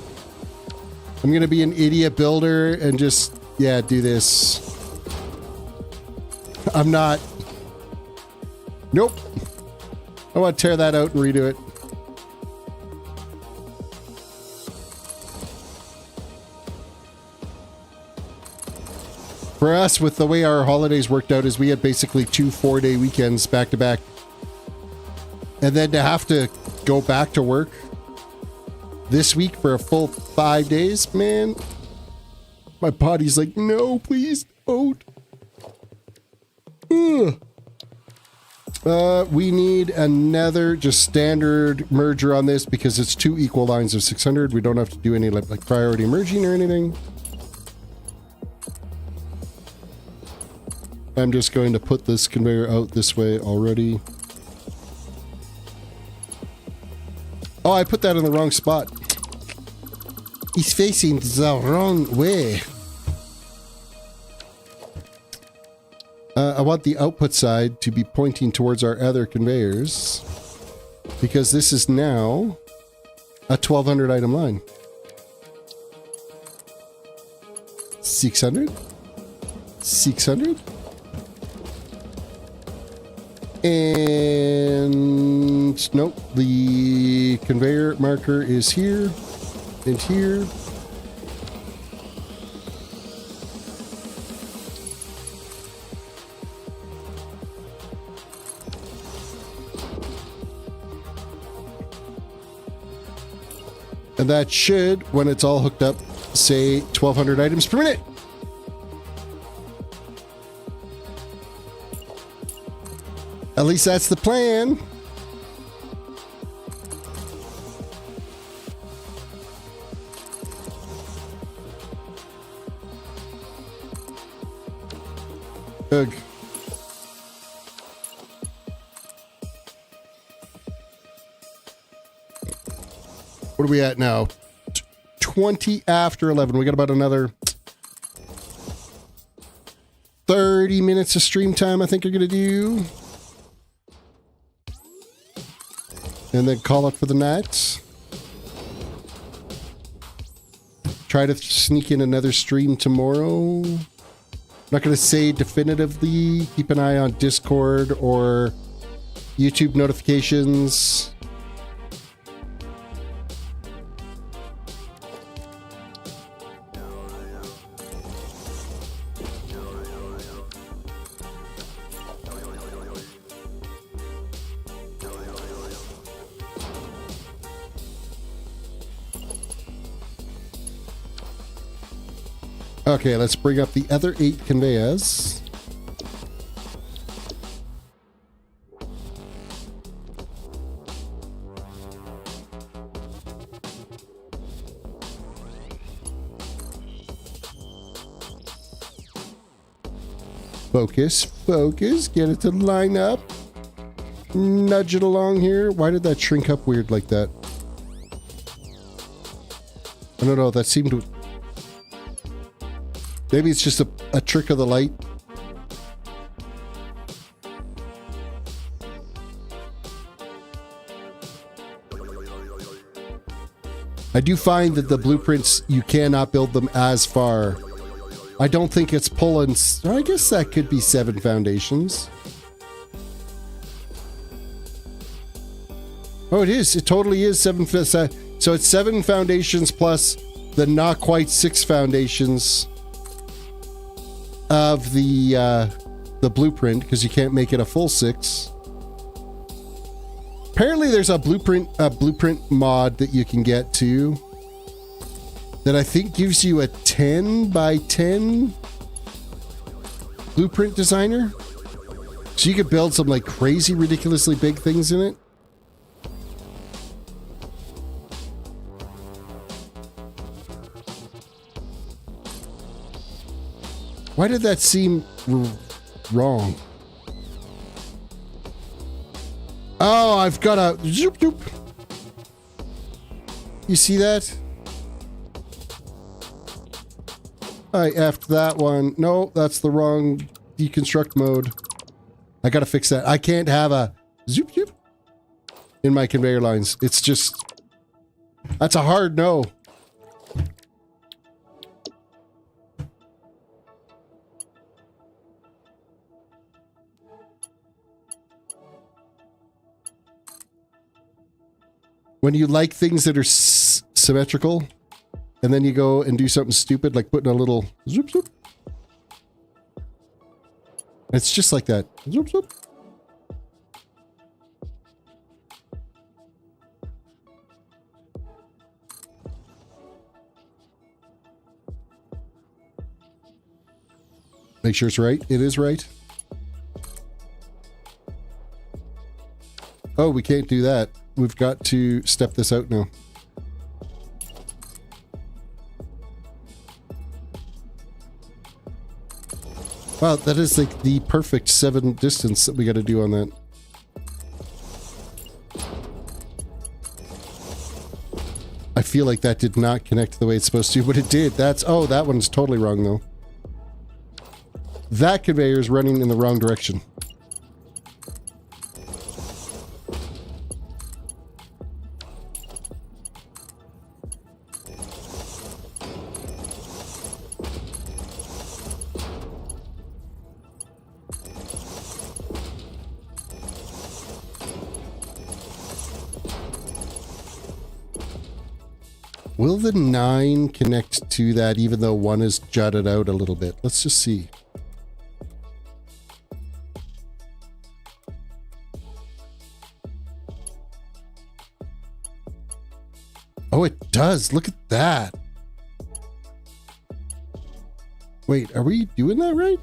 I'm going to be an idiot builder and just, yeah, do this. I'm not. Nope. I want to tear that out and redo it. For us, with the way our holidays worked out, is we had basically 2 4-day weekends back to back. And then to have to go back to work this week for a full 5 days, man. My body's like, no, please don't. Ugh. We need another just standard merger on this because it's 2 equal lines of 600. We don't have to do any like priority merging or anything. I'm just going to put this conveyor out this way already. Oh, I put that in the wrong spot. He's facing the wrong way. I want the output side to be pointing towards our other conveyors because this is now a 1200 item line. 600? 600? And nope, the conveyor marker is here and here. And that should, when it's all hooked up, say 1200 items per minute. At least that's the plan. Ugh. What are we at now? 20 after 11. We got about another 30 minutes of stream time, I think you're going to do. And then call it for the night. Try to sneak in another stream tomorrow. I'm not going to say definitively. Keep an eye on Discord or YouTube notifications. Okay, let's bring up the other 8 conveyors. Focus, focus, get it to line up. Nudge it along here. Why did that shrink up weird like that? I don't know, that seemed to... Maybe it's just a trick of the light. I do find that the blueprints, you cannot build them as far. I don't think it's pulling... I guess that could be 7 foundations. Oh, it is. It totally is 7... So it's 7 foundations plus the not quite 6 foundations of the blueprint, because you can't make it a full 6. Apparently there's a blueprint mod that you can get too that I think gives you a 10 by 10 blueprint designer, so you could build some like crazy ridiculously big things in it. Why did that seem wrong? Oh, I've got a zoop zoop. You see that? I effed that one. No, that's the wrong deconstruct mode. I gotta fix that. I can't have a zoop zoop in my conveyor lines. It's just... That's a hard no. When you like things that are symmetrical, and then you go and do something stupid like putting a little zoop zoop. It's just like that. Zoop zoop. Make sure it's right. It is right. Oh, we can't do that. We've got to step this out now. Wow, that is like the perfect 7 distance that we got to do on that. I feel like that did not connect the way it's supposed to, but it did. That's... Oh, that one's totally wrong, though. That conveyor is running in the wrong direction. Will the 9 connect to that even though one is jutted out a little bit? Let's just see. Oh, it does. Look at that. Wait, are we doing that right?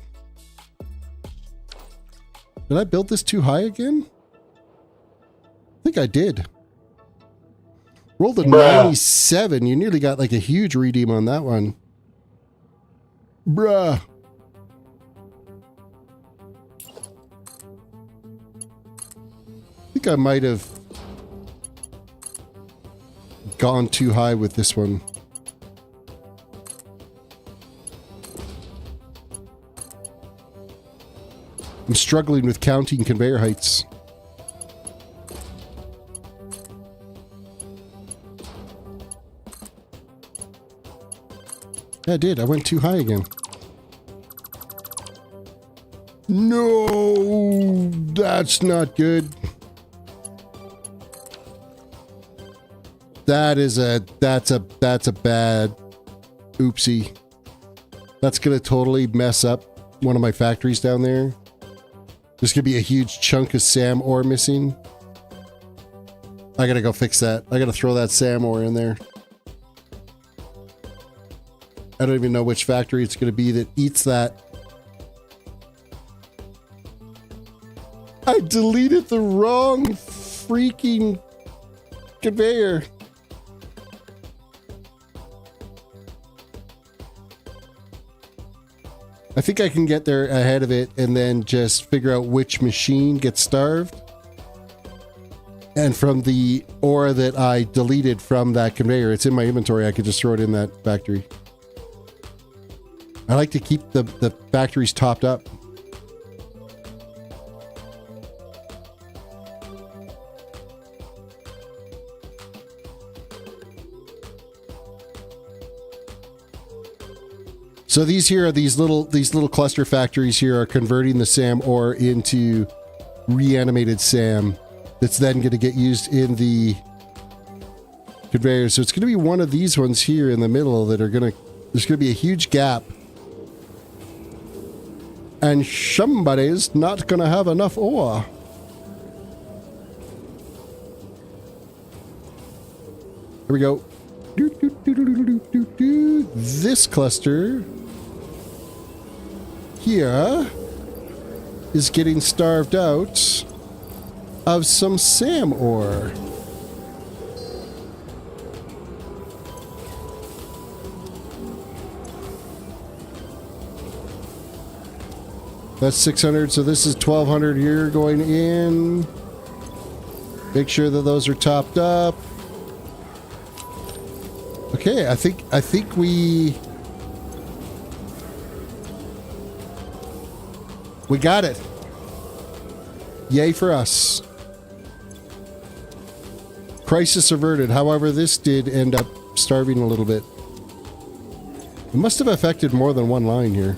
Did I build this too high again? I think I did. Rolled a 97. You nearly got like a huge redeem on that one. Bruh. I think I might have gone too high with this one. I'm struggling with counting conveyor heights. Yeah, I did. I went too high again. No, that's not good. That's a bad oopsie. That's gonna totally mess up one of my factories down there. There's gonna be a huge chunk of SAM ore missing. I gotta go fix that. I gotta throw that SAM ore in there. I don't even know which factory it's gonna be that eats that. I deleted the wrong freaking conveyor. I think I can get there ahead of it and then just figure out which machine gets starved. And from the ore that I deleted from that conveyor, it's in my inventory, I could just throw it in that factory. I like to keep the factories topped up. So these here are these little cluster factories here are converting the SAM ore into reanimated SAM that's then going to get used in the conveyor. So it's going to be one of these ones here in the middle that are going to, there's going to be a huge gap. And somebody's not going to have enough ore. Here we go. This cluster here is getting starved out of some SAM ore. That's 600, so this is 1200 here going in. Make sure that those are topped up. Okay, I think we got it. Yay for us. Crisis averted. However, this did end up starving a little bit. It must have affected more than one line here.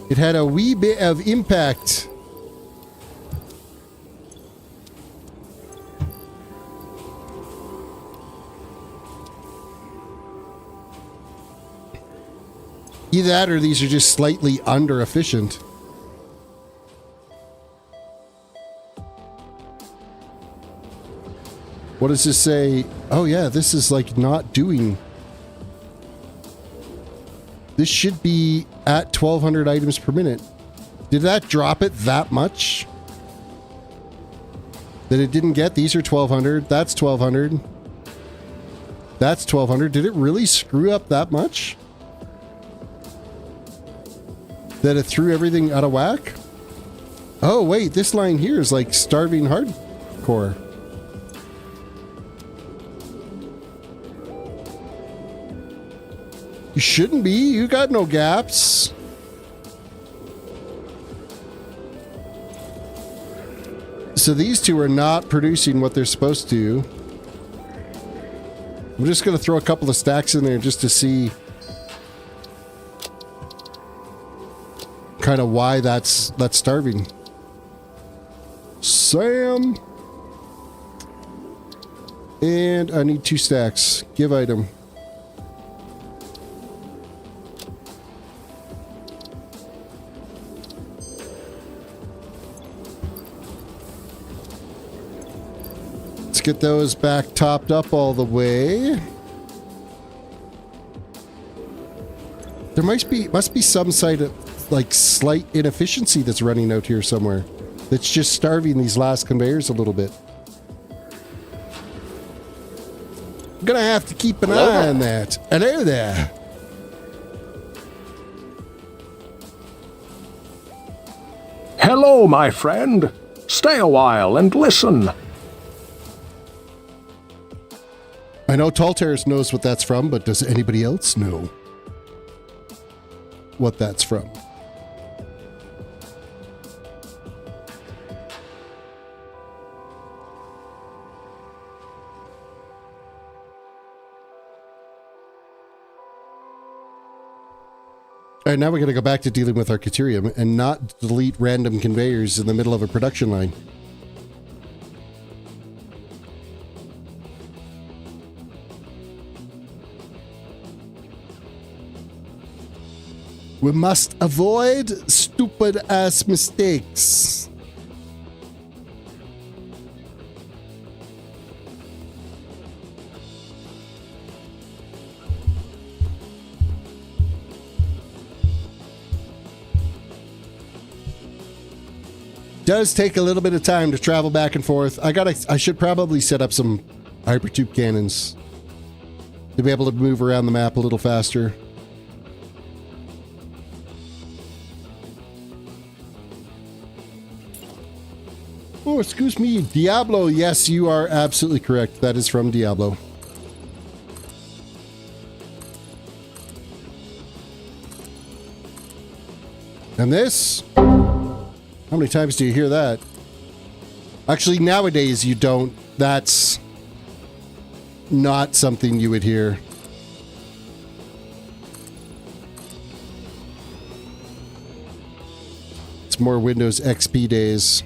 It had a wee bit of impact. Either that or these are just slightly under efficient. What does this say? Oh yeah, this is like not doing. This should be at 1200 items per minute. Did that drop it that much? That it didn't get? These are 1200. That's 1200. That's 1200. Did it really screw up that much? That it threw everything out of whack? Oh wait, this line here is like starving hardcore. You shouldn't be. You got no gaps. So these two are not producing what they're supposed to. I'm just going to throw a couple of stacks in there just to see kind of why that's starving. Sam. And I need 2 stacks. Give item. Let's get those back topped up all the way. There must be some side of like slight inefficiency that's running out here somewhere. That's just starving these last conveyors a little bit. I'm gonna have to keep an eye on that. Hello there. Hello, my friend. Stay a while and listen. I know Tall Terrace knows what that's from, but does anybody else know what that's from? All right, now we're going to go back to dealing with our Caterium and not delete random conveyors in the middle of a production line. We must avoid stupid-ass mistakes. Does take a little bit of time to travel back and forth. I should probably set up some hypertube cannons to be able to move around the map a little faster. Oh, excuse me, Diablo. Yes, you are absolutely correct. That is from Diablo. And this? How many times do you hear that? Actually, nowadays you don't. That's not something you would hear. It's more Windows XP days.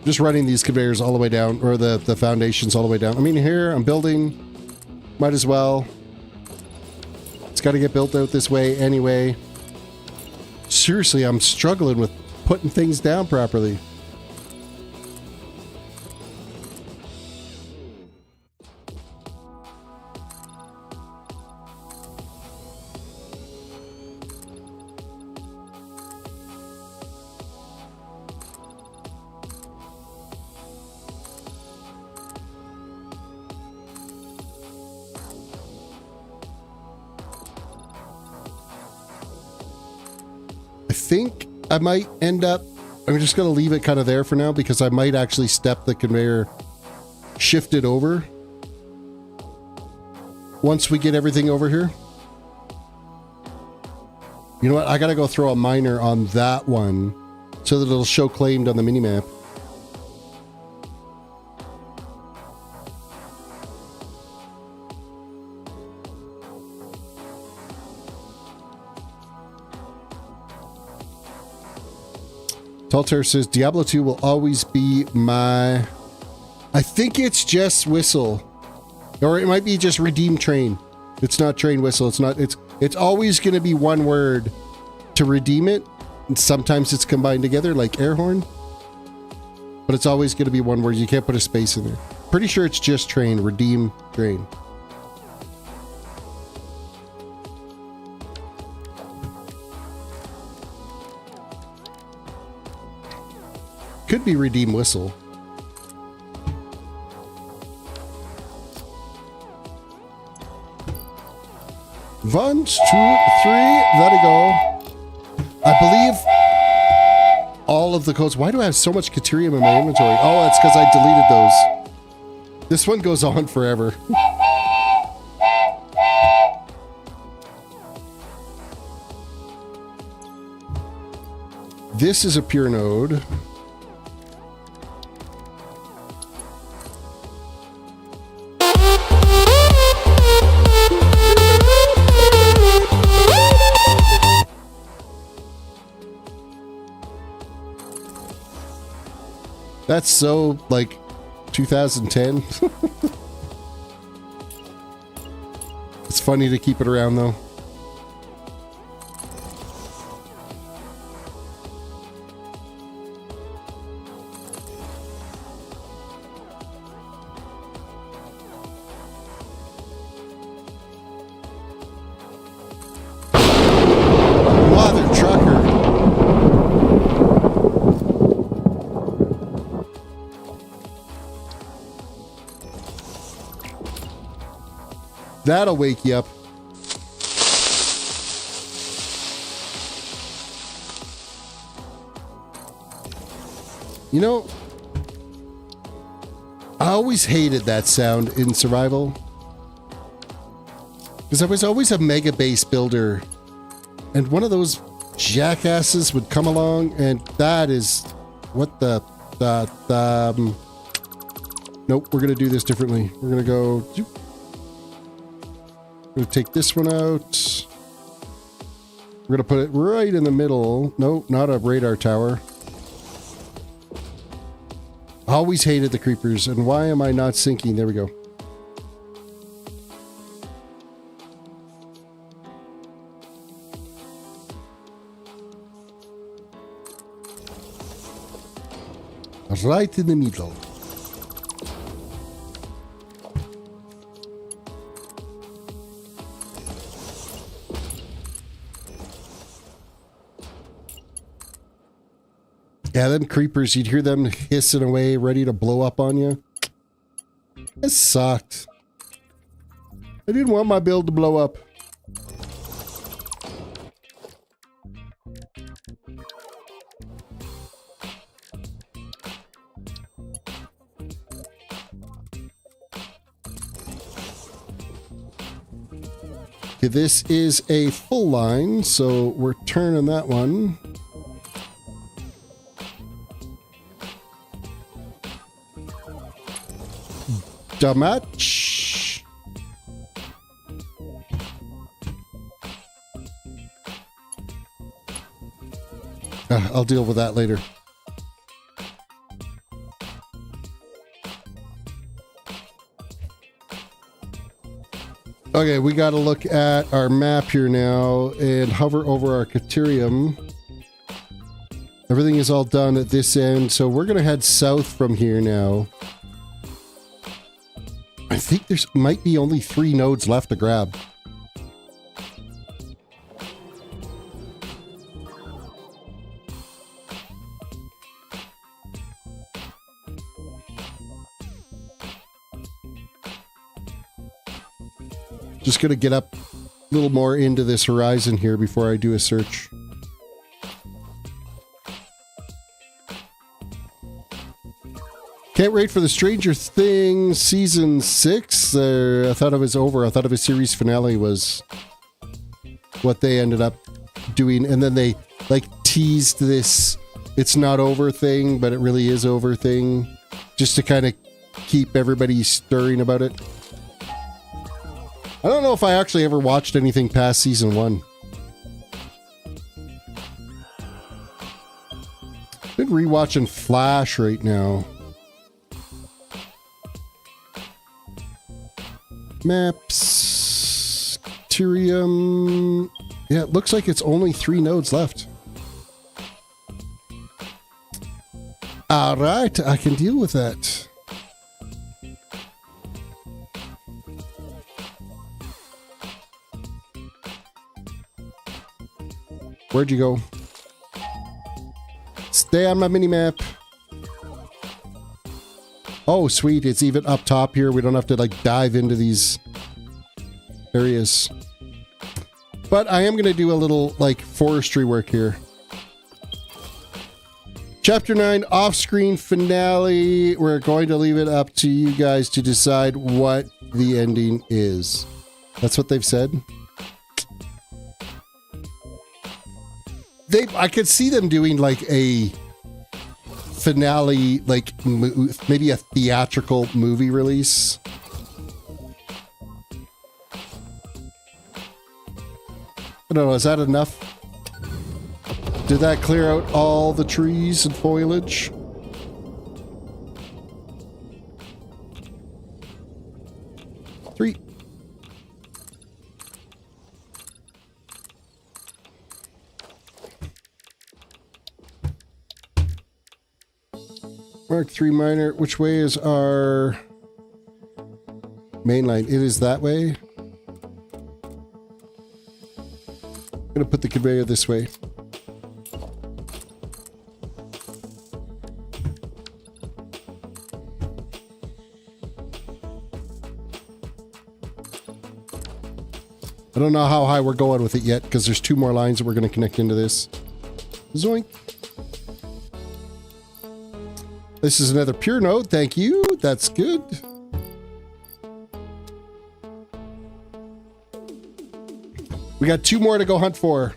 Just running these conveyors all the way down, or the foundations all the way down. I mean, here I'm building, might as well. It's got to get built out this way anyway. Seriously, I'm struggling with putting things down properly. think I might end up, I'm just going to leave it kind of there for now because I might actually step the conveyor, shift it over once we get everything over here. You know what? I got to go throw a miner on that one so that it'll show claimed on the minimap. Talter says Diablo 2 will always be my... I think it's just whistle. Or it might be just redeem train. It's not train whistle. It's not... It's always going to be one word to redeem it. And sometimes it's combined together like air horn. But it's always going to be one word. You can't put a space in there. Pretty sure it's just train. Redeem train. Could be redeem whistle. One, two, three. There we go. I believe all of the codes. Why do I have so much Caterium in my inventory? Oh, that's because I deleted those. This one goes on forever. This is a pure node. That's so, like, 2010. It's funny to keep it around, though. Mother trucker. That'll wake you up. You know, I always hated that sound in survival. Because I was always a mega base builder. And one of those jackasses would come along and that is... What the... Nope, we're going to do this differently. We're going to go... We're going to take this one out. We're going to put it right in the middle. No, not a radar tower. I always hated the creepers. And why am I not sinking? There we go. Right in the middle. Yeah, them creepers, you'd hear them hissing away, ready to blow up on you. It sucked. I didn't want my build to blow up. Okay, this is a full line, so we're turning that one. Damage. I'll deal with that later. Okay, we got to look at our map here now and hover over our Caterium. Everything is all done at this end, so we're going to head south from here now. I think there's might be only 3 nodes left to grab. Just gonna get up a little more into this horizon here before I do a search. Can't wait for the Stranger Things season 6. I thought it was over. I thought of a series finale was what they ended up doing. And then they like teased this it's not over thing, but it really is over thing. Just to kind of keep everybody stirring about it. I don't know if I actually ever watched anything past season 1. Been rewatching Flash right now. Maps. Caterium. Yeah, it looks like it's only 3 nodes left. Alright, I can deal with that. Where'd you go? Stay on my mini-map. Oh, sweet. It's even up top here. We don't have to, like, dive into these areas. But I am going to do a little, like, forestry work here. Chapter 9, off-screen finale. We're going to leave it up to you guys to decide what the ending is. That's what they've said. I could see them doing like a finale, like maybe a theatrical movie release. I don't know, is that enough? Did that clear out all the trees and foliage? Three. Mark 3 minor. Which way is our main line? It is that way. I'm going to put the conveyor this way. I don't know how high we're going with it yet because there's 2 more lines that we're going to connect into this. Zoink. This is another pure node. Thank you. That's good. We got 2 more to go hunt for.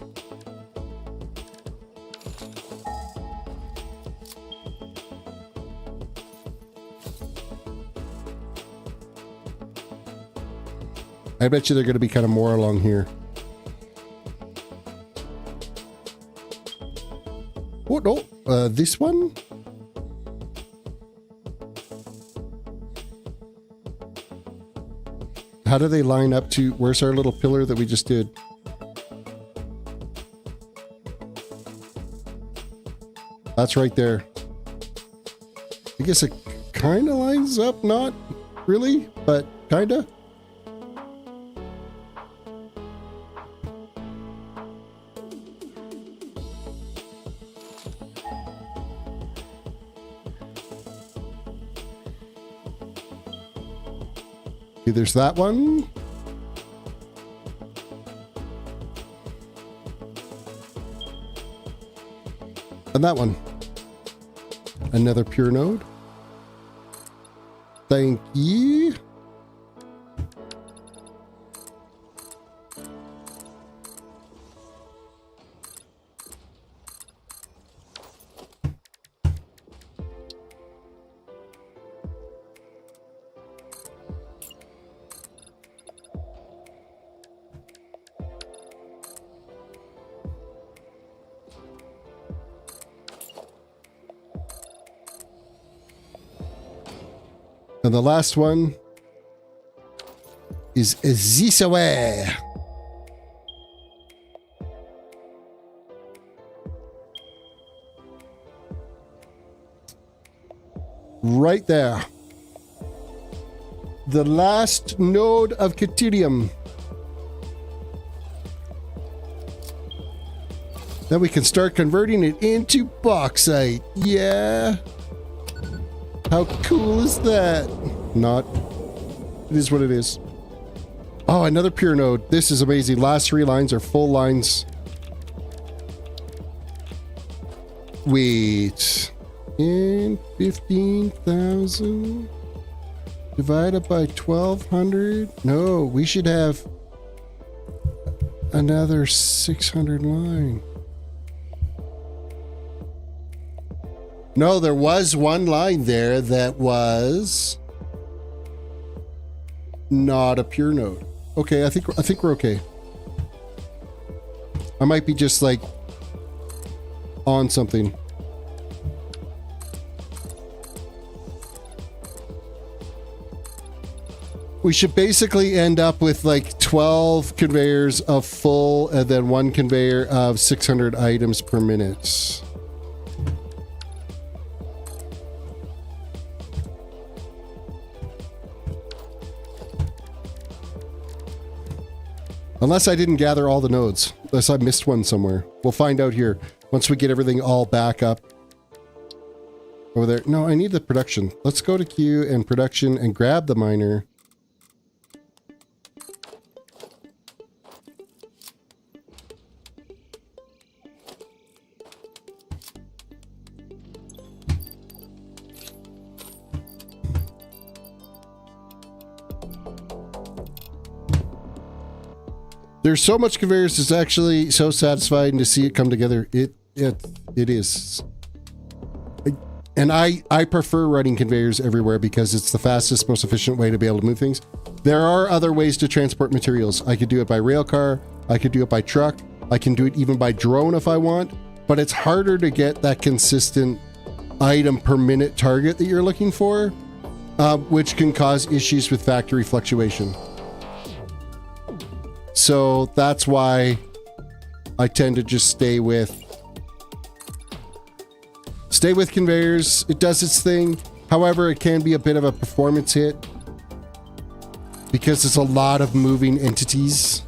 I bet you they're going to be kind of more along here. Oh, no. This one? How do they line up to... Where's our little pillar that we just did? That's right there. I guess it kind of lines up. Not really, but kind of. Okay, there's that one. And that one. Another pure node. Thank you. And the last one is this way. Right there. The last node of Caterium. Then we can start converting it into bauxite. Yeah. How cool is that? Not. It is what it is. Oh, another pure node. This is amazing. Last 3 lines are full lines. Wait. And 15,000 divided by 1,200. No, we should have another 600 line. No, there was one line there that was not a pure node. Okay, I think we're okay. I might be just like on something. We should basically end up with like 12 conveyors of full and then one conveyor of 600 items per minute. Unless I didn't gather all the nodes. Unless I missed one somewhere. We'll find out here once we get everything all back up. Over there. No, I need the production. Let's go to queue and production and grab the miner. There's so much conveyors. It's actually so satisfying to see it come together. It is. And I prefer running conveyors everywhere because it's the fastest, most efficient way to be able to move things. There are other ways to transport materials. I could do it by rail car. I could do it by truck. I can do it even by drone if I want. But it's harder to get that consistent item per minute target that you're looking for, which can cause issues with factory fluctuation. So that's why I tend to just stay with conveyors. It does its thing. However, it can be a bit of a performance hit because it's a lot of moving entities.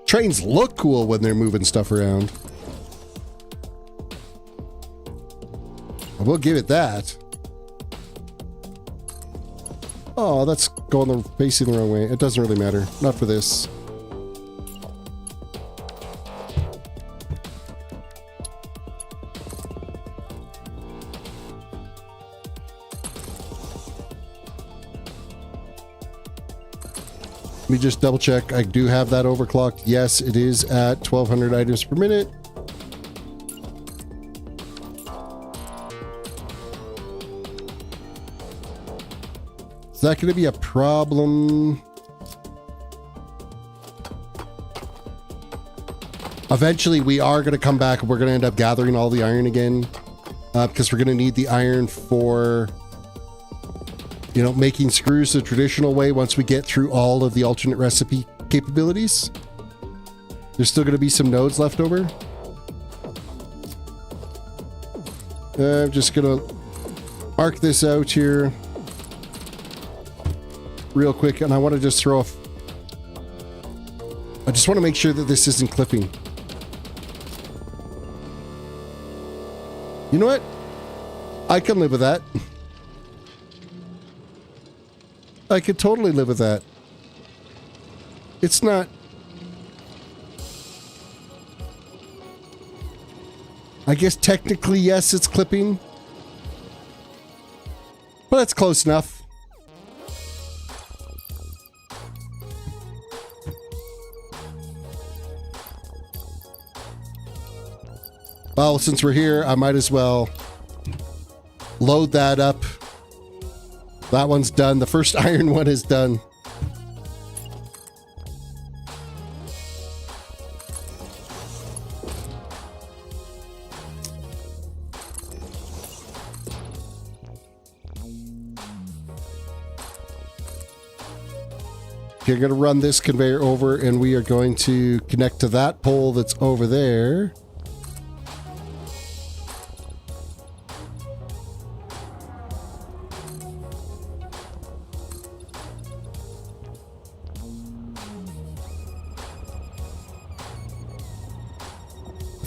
Trains look cool when they're moving stuff around. I will give it that. Oh, that's facing the wrong way. It doesn't really matter. Not for this. Let me just double check. I do have that overclocked. Yes, it is at 1,200 items per minute. Is that going to be a problem? Eventually, we are going to come back and we're going to end up gathering all the iron again. Because we're going to need the iron for, you know, making screws the traditional way once we get through all of the alternate recipe capabilities. There's still going to be some nodes left over. I'm just going to mark this out here real quick, and I want to just I just want to make sure that this isn't clipping. You know what? I can live with that. I could totally live with that. It's not... I guess technically, yes, it's clipping. But it's close enough. Well, since we're here, I might as well load that up. That one's done. The first iron one is done. Okay, I'm going to run this conveyor over, and we are going to connect to that pole that's over there.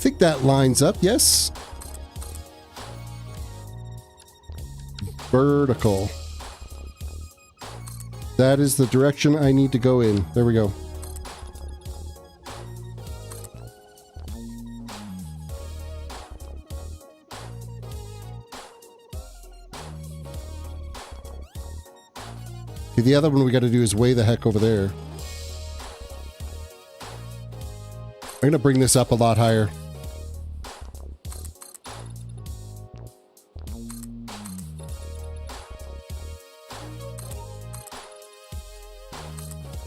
think that lines up, yes? Vertical. That is the direction I need to go in. There we go. Okay, the other one we got to do is way the heck over there. I'm going to bring this up a lot higher.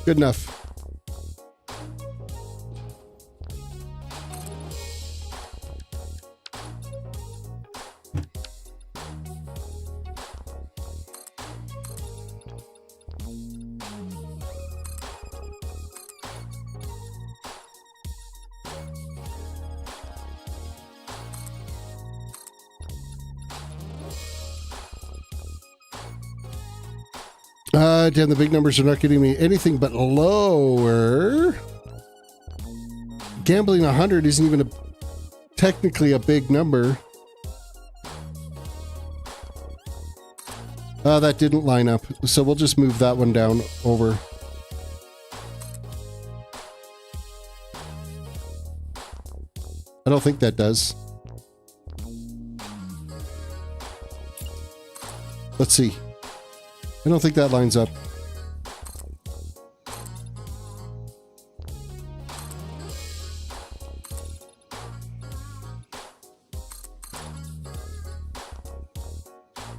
Good enough. Damn, the big numbers are not getting me anything but lower. Gambling 100 isn't even technically a big number. That didn't line up, so we'll just move that one down over. I don't think that does. Let's see. I don't think that lines up.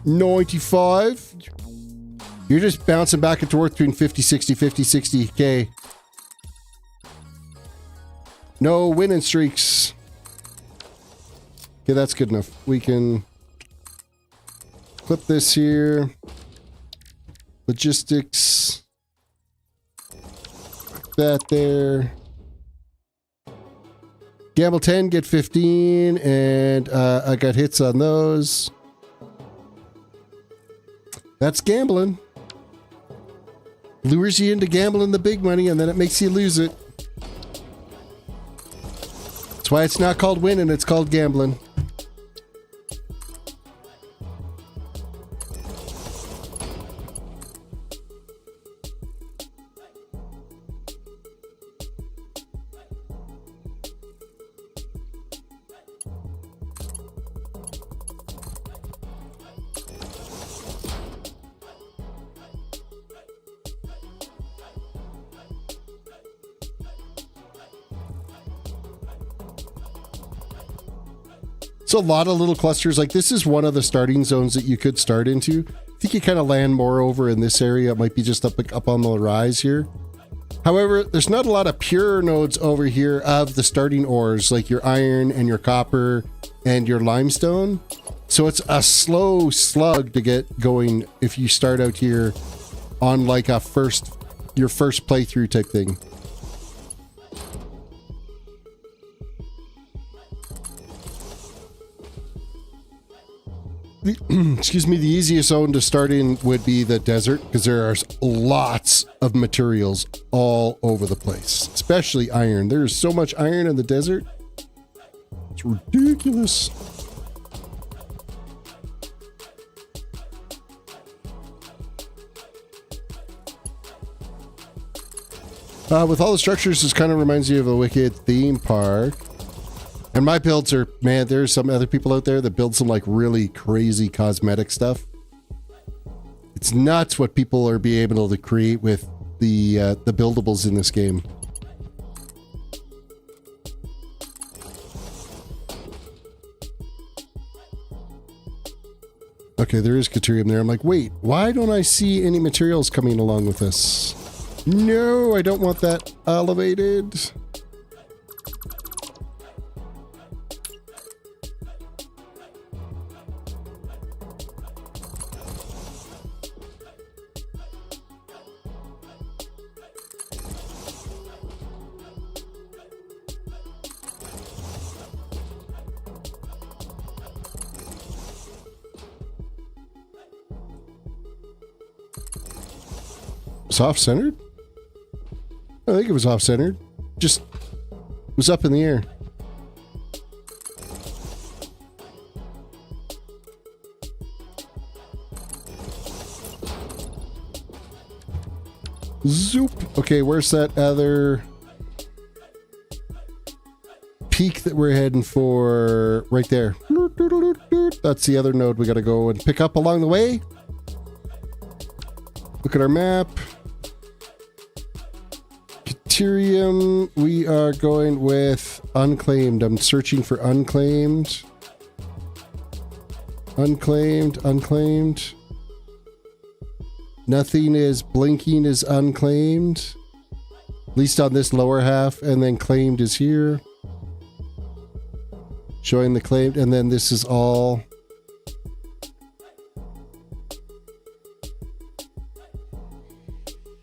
$95. You're just bouncing back and forth between 50, 60, 50, 60K. No winning streaks. Okay, that's good enough. We can clip this here. Logistics. That there. Gamble 10, get 15, and I got hits on those. That's gambling. Lures you into gambling the big money, and then it makes you lose it. That's why it's not called winning, it's called gambling. So a lot of little clusters, like this is one of the starting zones that you could start into. I think you kind of land more over in this area. It might be just up on the rise here. However, there's not a lot of pure nodes over here of the starting ores, like your iron and your copper and your limestone. So it's a slow slug to get going if you start out here on like your first playthrough type thing. Excuse me, the easiest zone to start in would be the desert, because there are lots of materials all over the place, especially iron. There's so much iron in the desert. It's ridiculous. With all the structures, this kind of reminds you of a wicked theme park. And my builds are, man, there's some other people out there that build some like really crazy cosmetic stuff. It's nuts what people are being able to create with the buildables in this game. Okay, there is Caterium there. I'm like, wait, why don't I see any materials coming along with this? No, I don't want that elevated. Off-centered? I think it was off-centered. Just was up in the air. Zoop. Okay, where's that other peak that we're heading for? Right there. That's the other node we got to go and pick up along the way. Look at our map. Caterium, we are going with unclaimed. I'm searching for unclaimed. Unclaimed. Nothing is blinking is unclaimed. At least on this lower half. And then claimed is here. Showing the claimed. And then this is all.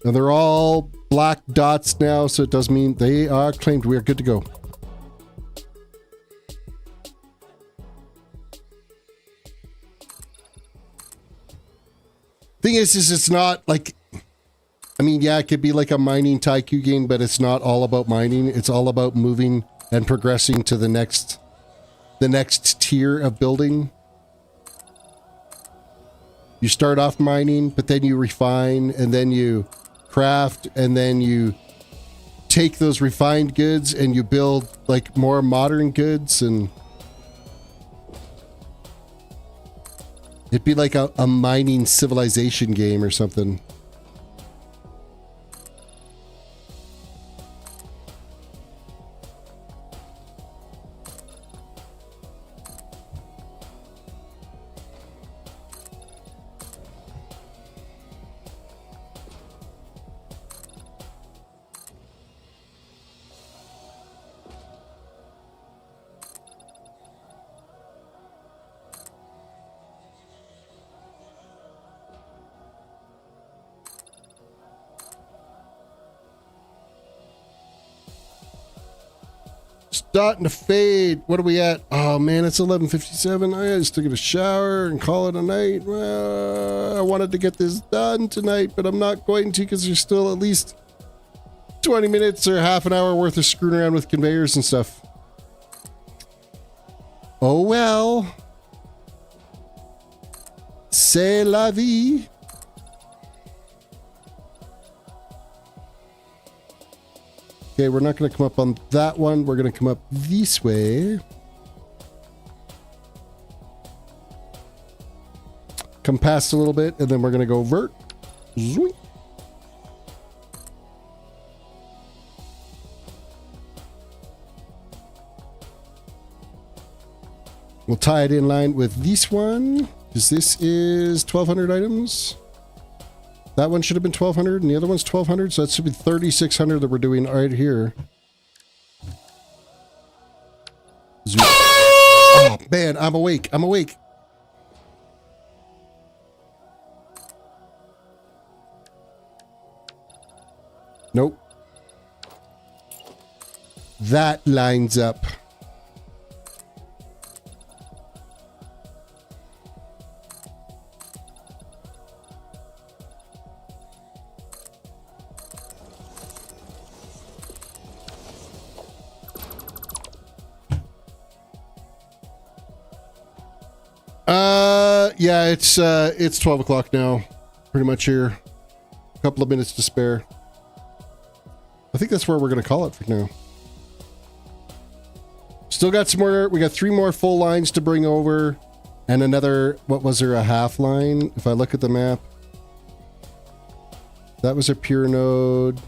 Now they're all black dots now, so it does mean they are claimed. We are good to go. Thing is it's not like, I mean, yeah, it could be like a mining tycoon game, but it's not all about mining. It's all about moving and progressing to the next tier of building. You start off mining, but then you refine, and then you craft, and then you take those refined goods and you build like more modern goods, and it'd be like a mining civilization game or something. Starting to fade. What are we at? Oh man, it's 11:57. I just took a shower and call it a night. I wanted to get this done tonight, but I'm not going to because there's still at least 20 minutes or half an hour worth of screwing around with conveyors and stuff. Oh well. C'est la vie. Okay, we're not going to come up on that one. We're going to come up this way. Come past a little bit, and then we're going to go vert. Zoink. We'll tie it in line with this one, because this is 1,200 items. That one should have been 1,200, and the other one's 1,200, so that should be 3,600 that we're doing right here. Zoom. Oh, man, I'm awake. I'm awake. Nope. That lines up. Yeah, it's 12 o'clock now. Pretty much here. A couple of minutes to spare. I think that's where we're going to call it for now. Still got some more. We got 3 more full lines to bring over. And another, what was there, a half line? If I look at the map. That was a pure node.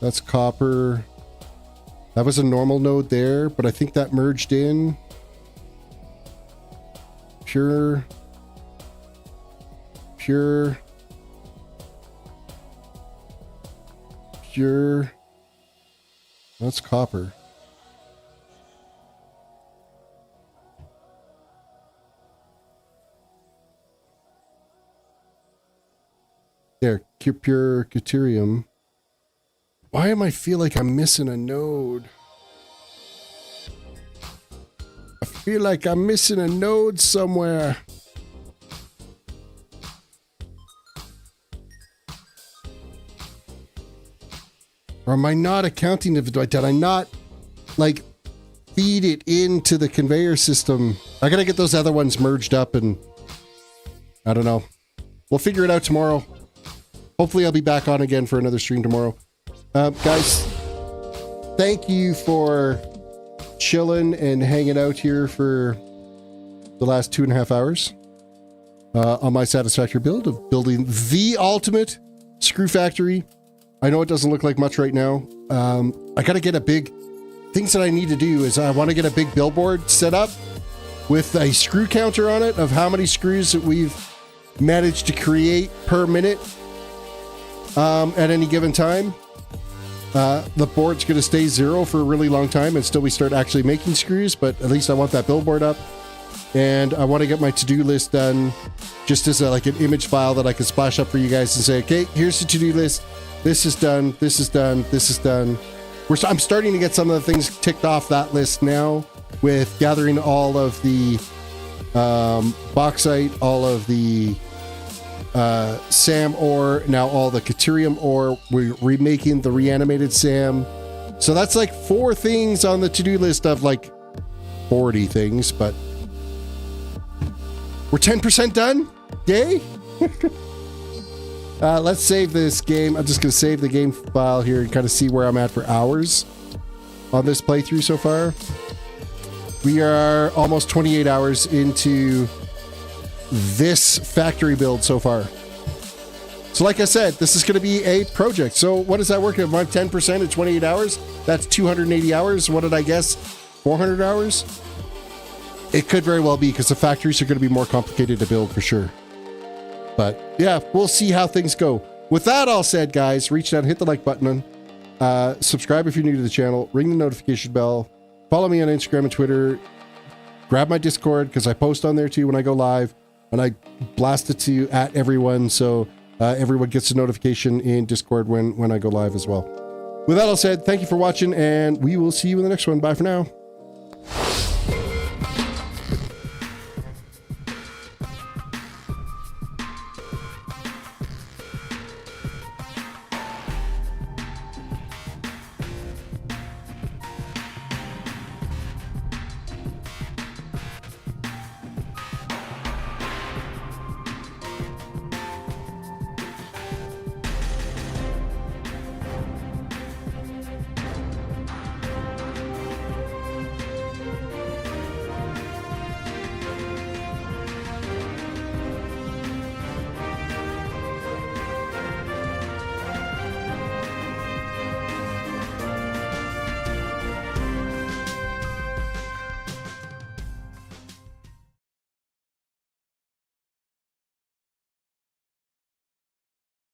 That's copper. That was a normal node there, but I think that merged in. Pure. That's copper. There, pure Caterium. Why am I feel like I'm missing a node? I feel like I'm missing a node somewhere. Or am I not accounting of it? Did I not, like, feed it into the conveyor system? I gotta get those other ones merged up and... I don't know. We'll figure it out tomorrow. hopefully I'll be back on again for another stream tomorrow. Guys, thank you for chilling and hanging out here for the last 2.5 hours on my Satisfactory build of building the ultimate screw factory. I know it doesn't look like much right now. I got to get a big... Things that I need to do is I want to get a big billboard set up with a screw counter on it of how many screws that we've managed to create per minute at any given time. The board's going to stay 0 for a really long time until we start actually making screws, but at least I want that billboard up. And I want to get my to-do list done just as like an image file that I can splash up for you guys and say, okay, here's the to-do list. This is done. This is done. This is done. I'm starting to get some of the things ticked off that list now with gathering all of the bauxite, all of the SAM ore, now all the Caterium ore. We're remaking the reanimated SAM. So that's like 4 things on the to-do list of like 40 things, but we're 10% done. Yay. Let's save this game. I'm just going to save the game file here and kind of see where I'm at for hours on this playthrough so far. We are almost 28 hours into this factory build so far. So like I said, this is going to be a project. So what does that work at? 10% at 28 hours? That's 280 hours. What did I guess? 400 hours? It could very well be because the factories are going to be more complicated to build for sure. But yeah, we'll see how things go. With that all said, guys, reach down, hit the like button, subscribe if you're new to the channel, ring the notification bell, follow me on Instagram and Twitter, grab my Discord because I post on there too when I go live, and I blast it to at everyone so everyone gets a notification in Discord when I go live as well. With that all said, thank you for watching, and we will see you in the next one. Bye for now.